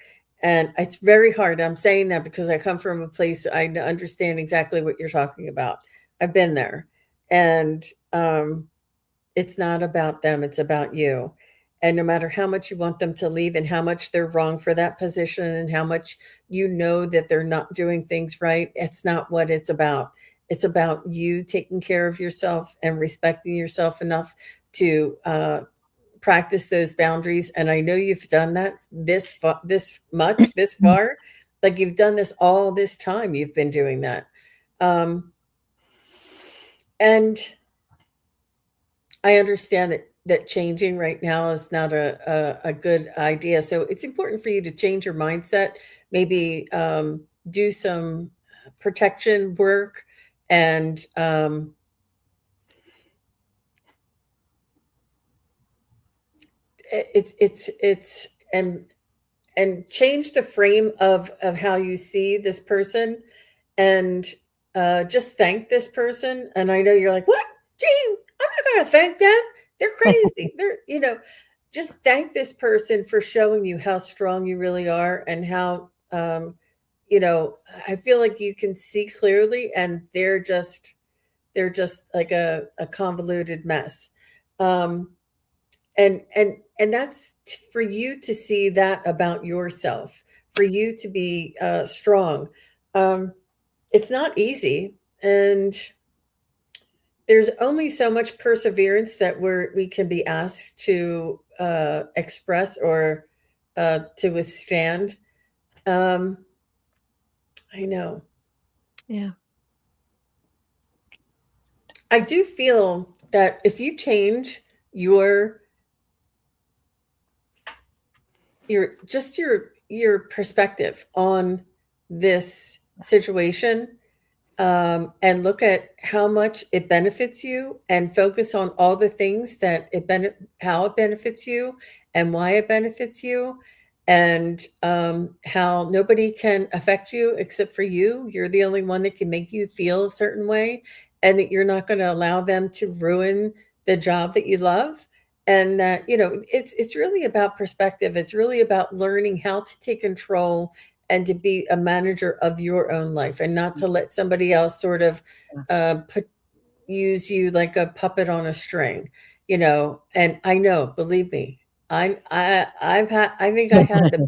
S2: And it's very hard. I'm saying that because I come from a place, I understand exactly what you're talking about. I've been there. And it's not about them, it's about you. And no matter how much you want them to leave and how much they're wrong for that position and how much you know that they're not doing things right, it's not what it's about. It's about you taking care of yourself and respecting yourself enough to practice those boundaries. And I know you've done that this far. Like, you've done this all this time. You've been doing that. And I understand that changing right now is not a good idea. So it's important for you to change your mindset, maybe do some protection work, and it's and change the frame of how you see this person, and just thank this person. And I know you're like, what, James? I'm not going to thank them. They're crazy. Just thank this person for showing you how strong you really are, and how I feel like you can see clearly, and they're just like a convoluted mess. Um, and that's for you to see that about yourself, for you to be strong. It's not easy, and there's only so much perseverance that we can be asked to express, or to withstand. um, I know.
S1: Yeah.
S2: I do feel that if you change your your perspective on this situation, and look at how much it benefits you, and focus on all the things that how it benefits you and why it benefits you, and how nobody can affect you except for you. You're the only one that can make you feel a certain way, and that you're not going to allow them to ruin the job that you love. And that, it's really about perspective. It's really about learning how to take control and to be a manager of your own life, and not to let somebody else sort of
S1: Yeah.
S2: put use you like a puppet on a string, and I know, believe me, I think I had the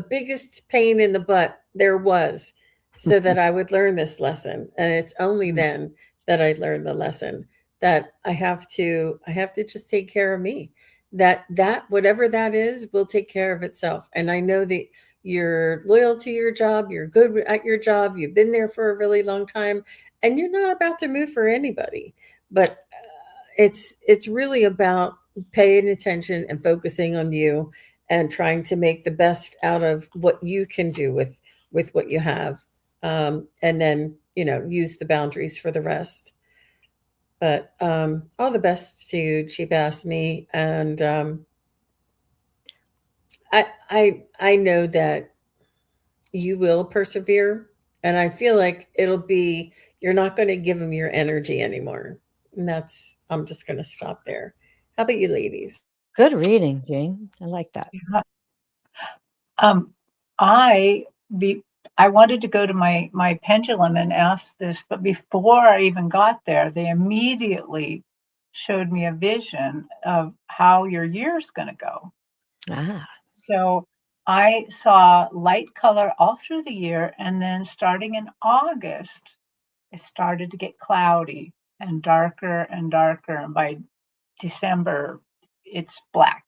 S2: biggest pain in the butt there was, so that I would learn this lesson. And it's only
S1: Mm.
S2: then that I learned the lesson that I have to just take care of me. That whatever that is will take care of itself. And I know that you're loyal to your job, you're good at your job, you've been there for a really long time, and you're not about to move for anybody. But it's really about paying attention and focusing on you, and trying to make the best out of what you can do with what you have, and then use the boundaries for the rest. But all the best to Cheap Ass Me, and I know that you will persevere, and I feel like it'll be you're not going to give them your energy anymore. And that's I'm just going to stop there. How about you, ladies?
S1: Good reading, Jane. I like that.
S3: Yeah. Um, I be I wanted to go to my pendulum and ask this, but before I even got there, they immediately showed me a vision of how your year's going to go.
S1: Ah,
S3: So I saw light color all through the year, and then starting in August, it started to get cloudy and darker, and by December, it's black.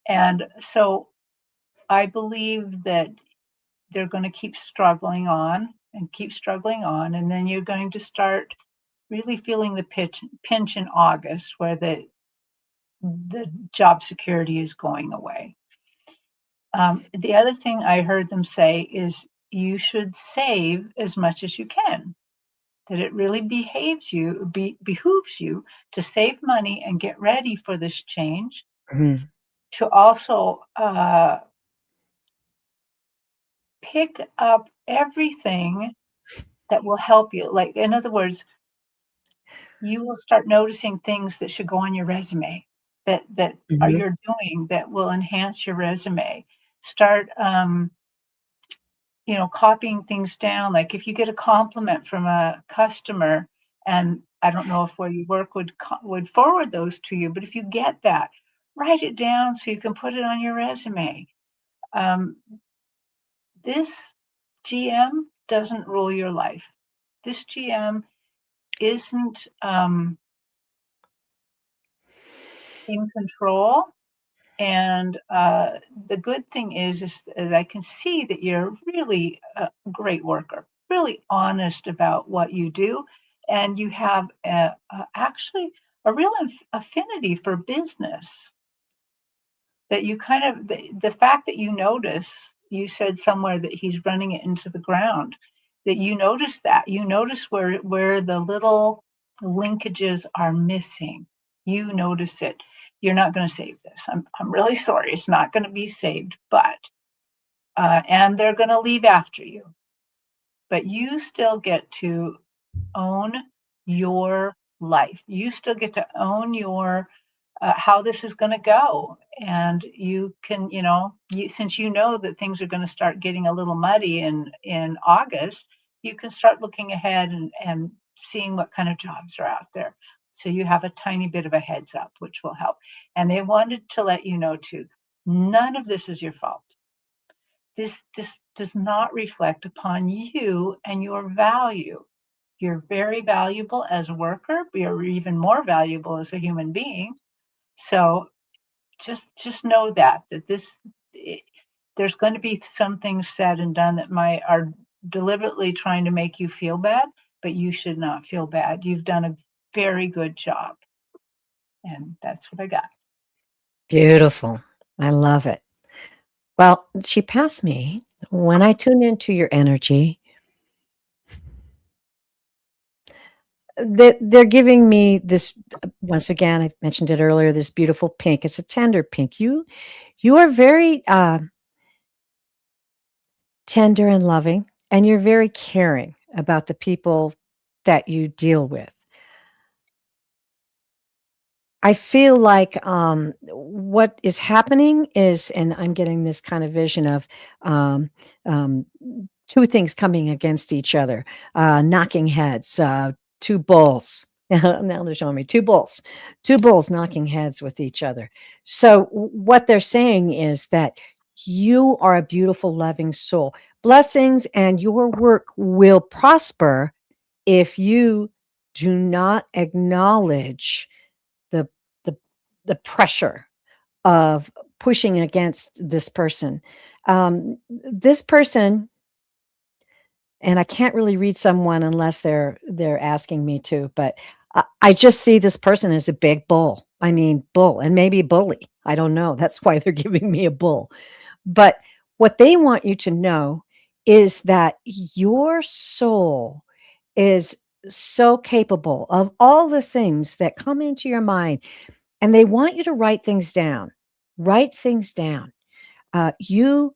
S3: And so I believe that they're going to keep struggling on and keep struggling on, and then you're going to start really feeling the pinch in August, where the job security is going away. The other thing I heard them say is you should save as much as you can. That it really behooves you to save money and get ready for this change.
S1: mhm,
S3: To also pick up everything that will help you. Like, in other words, you will start noticing things that should go on your resume that are
S1: mhm,
S3: you're doing that will enhance your resume. Start copying things down. Like if you get a compliment from a customer, and I don't know if where you work would forward those to you, but if you get that, write it down so you can put it on your resume. Um, this GM doesn't rule your life. This GM isn't in control. And the good thing is that I can see that you're really a great worker, really honest about what you do, and you have actually a real affinity for business. That you kind of the fact that you notice, you said somewhere that he's running it into the ground, that you notice where the little linkages are missing. You notice it. You're not going to save this. I'm really sorry. It's not going to be saved, but and they're going to leave after you. But you still get to own your life. You still get to own your how this is going to go, and you can, since you know that things are going to start getting a little muddy in August, you can start looking ahead and seeing what kind of jobs are out there. So you have a tiny bit of a heads up, which will help. And they wanted to let you know too, none of this is your fault. This does not reflect upon you and your value. You're very valuable as a worker. You're even more valuable as a human being. So just know that it, there's going to be some things said and done that might are deliberately trying to make you feel bad, but you should not feel bad. You've done a very good job, and that's what I got.
S1: beautiful. I love it. Well, she passed me. When I tune into your energy, they're giving me this, once again, I mentioned it earlier, this beautiful pink. It's a tender pink. You are very tender and loving, and you're very caring about the people that you deal with. I feel like what is happening is, and I'm getting this kind of vision of um, um, two things coming against each other, knocking heads, two bulls. Now they're showing me two bulls knocking heads with each other. So what they're saying is that you are a beautiful, loving soul. Blessings and your work will prosper if you do not acknowledge the the the pressure of pushing against this person. This person, and I can't really read someone unless they're asking me to, but I just see this person as a big bull. I mean, bull, and maybe bully. I don't know. That's why they're giving me a bull. But what they want you to know is that your soul is so capable of all the things that come into your mind, and they want you to write things down. Write things down. You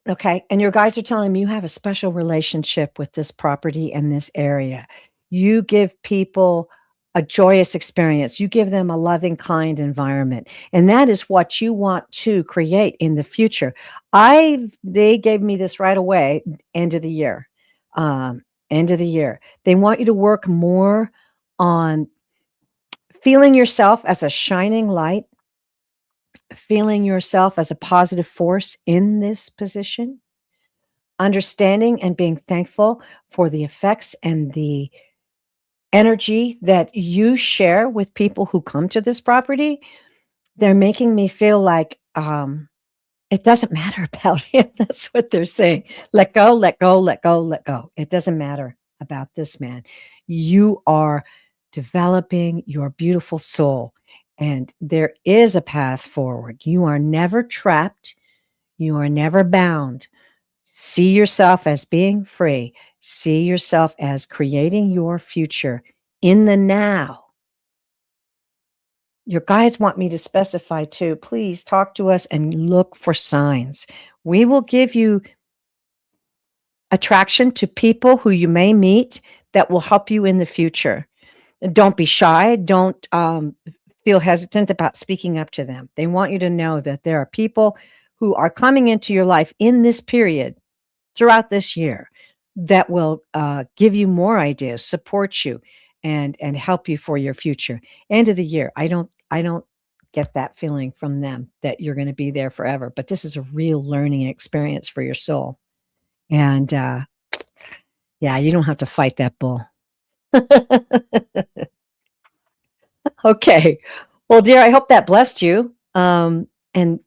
S1: Okay, and your guides are telling me you have a special relationship with this property and this area. You give people a joyous experience. You give them a loving, kind environment, and that is what you want to create in the future. They gave me this right away. End of the year, end of the year. They want you to work more on feeling yourself as a shining light, feeling yourself as a positive force in this position, understanding and being thankful for the effects and the energy that you share with people who come to this property. They're making me feel like it doesn't matter about him. That's what they're saying. Let go, let go, let go, let go. It doesn't matter about this man. You are developing your beautiful soul, and there is a path forward. You are never trapped, you are never bound. See yourself as being free. See yourself as creating your future in the now. Your guides want me to specify too. Please talk to us and look for signs. We will give you attraction to people who you may meet that will help you in the future. Don't be shy. Don't feel hesitant about speaking up to them. They want you to know that there are people who are coming into your life in this period throughout this year that will give you more ideas, support you, and help you for your future. End of the year, I don't get that feeling from them that you're going to be there forever. But this is a real learning experience for your soul, and yeah, you don't have to fight that bull. Okay, well, dear, I hope that blessed you, and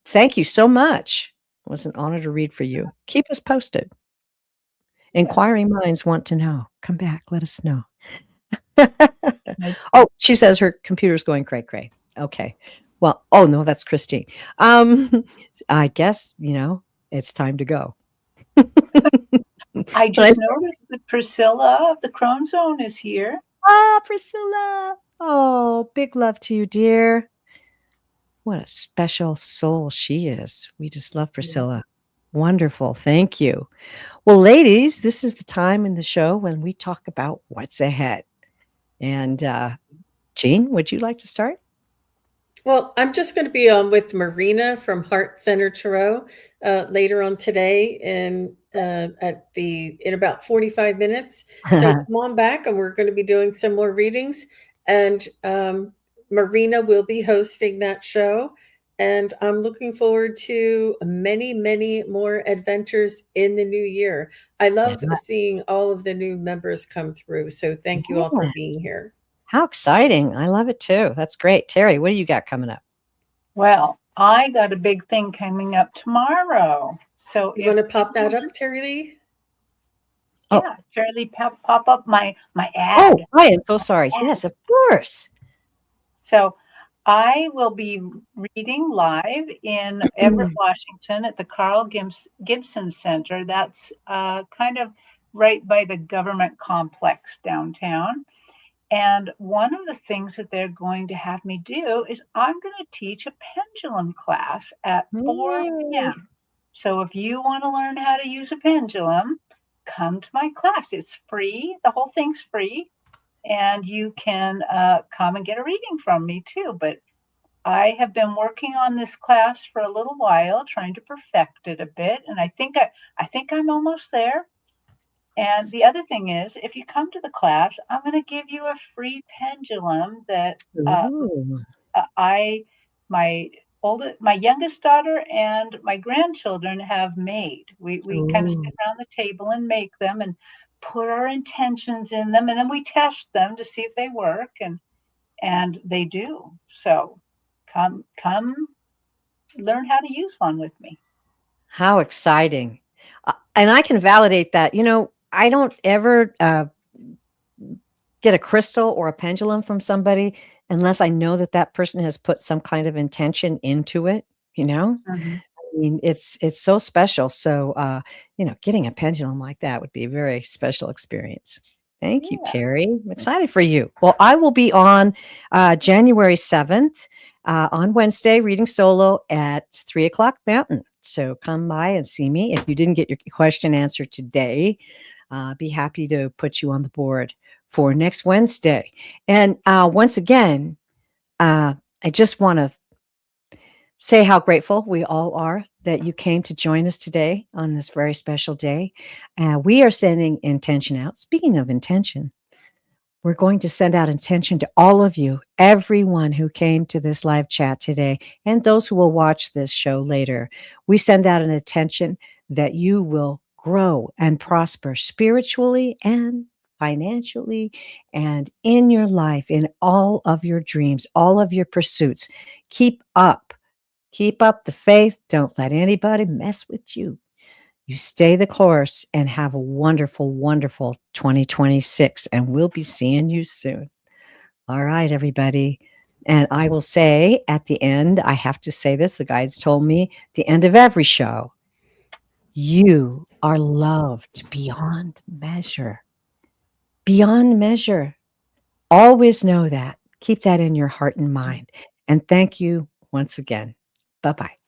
S1: thank you so much. It was an honor to read for you. Keep us posted. Inquiring minds want to know. Come back, let us know. Oh, she says her computer's going cray cray. Okay. Well, oh no, that's Christine. I guess, it's time to go.
S3: I just noticed that Priscilla of the Crone Zone is here.
S1: Priscilla. Oh, big love to you, dear. What a special soul she is. We just love Priscilla. Wonderful. Thank you. Well, ladies, this is the time in the show when we talk about what's ahead. And Jean, would you like to start?
S2: Well, I'm just going to be on with Marina from Heart Center Tarot later on today in about 45 minutes. So come on back, and we're going to be doing some more readings. And Marina will be hosting that show. And I'm looking forward to many, many more adventures in the new year. I love seeing all of the new members come through. So thank you all for being here.
S1: How exciting. I love it too. That's great. Terry, what do you got coming up?
S3: Well, I got a big thing coming up tomorrow. So
S2: you want to pop that up, Terry Lee?
S3: Yeah, Terry Lee, pop up my ad.
S1: Oh, I am so sorry. Yes, of course.
S3: So I will be reading live in Everett, Washington at the Carl Gibson Center. That's kind of right by the government complex downtown. And one of the things that they're going to have me do is I'm going to teach a pendulum class at 4
S1: Yay.
S3: p.m. So if you want to learn how to use a pendulum, come to my class. It's free. The whole thing's free. And you can come and get a reading from me too. But I have been working on this class for a little while, trying to perfect it a bit, and I think I'm almost there. And the other thing is, if you come to the class, I'm going to give you a free pendulum that
S1: Ooh.
S3: I, my youngest daughter and my grandchildren have made. We kind of
S1: Ooh.
S3: sit around the table and make them and put our intentions in them, and then we test them to see if they work, and they do. So come learn how to use one with me.
S1: How exciting. And I can validate that. I don't ever get a crystal or a pendulum from somebody unless I know that that person has put some kind of intention into it, you know?
S3: Mhm.
S1: I mean, it's so special. So, getting a pendulum like that would be a very special experience. Thank you,
S3: Yeah.
S1: Terry. I'm excited for you. Well, I will be on January 7th on Wednesday reading solo at 3 o'clock Mountain. So come by and see me. If you didn't get your question answered today, be happy to put you on the board for next Wednesday. And once again, I just want to say how grateful we all are that you came to join us today on this very special day. We are sending intention out. Speaking of intention, we're going to send out intention to all of you, everyone who came to this live chat today, and those who will watch this show later. We send out an intention that you will grow and prosper spiritually and financially and in your life, in all of your dreams, all of your pursuits. Keep up. Keep up the faith. Don't let anybody mess with you. You stay the course and have a wonderful, wonderful 2026. And we'll be seeing you soon. All right, everybody. And I will say at the end, I have to say this. The guides told me the end of every show, you are loved beyond measure. Beyond measure. Always know that. Keep that in your heart and mind. And thank you once again. Bye bye.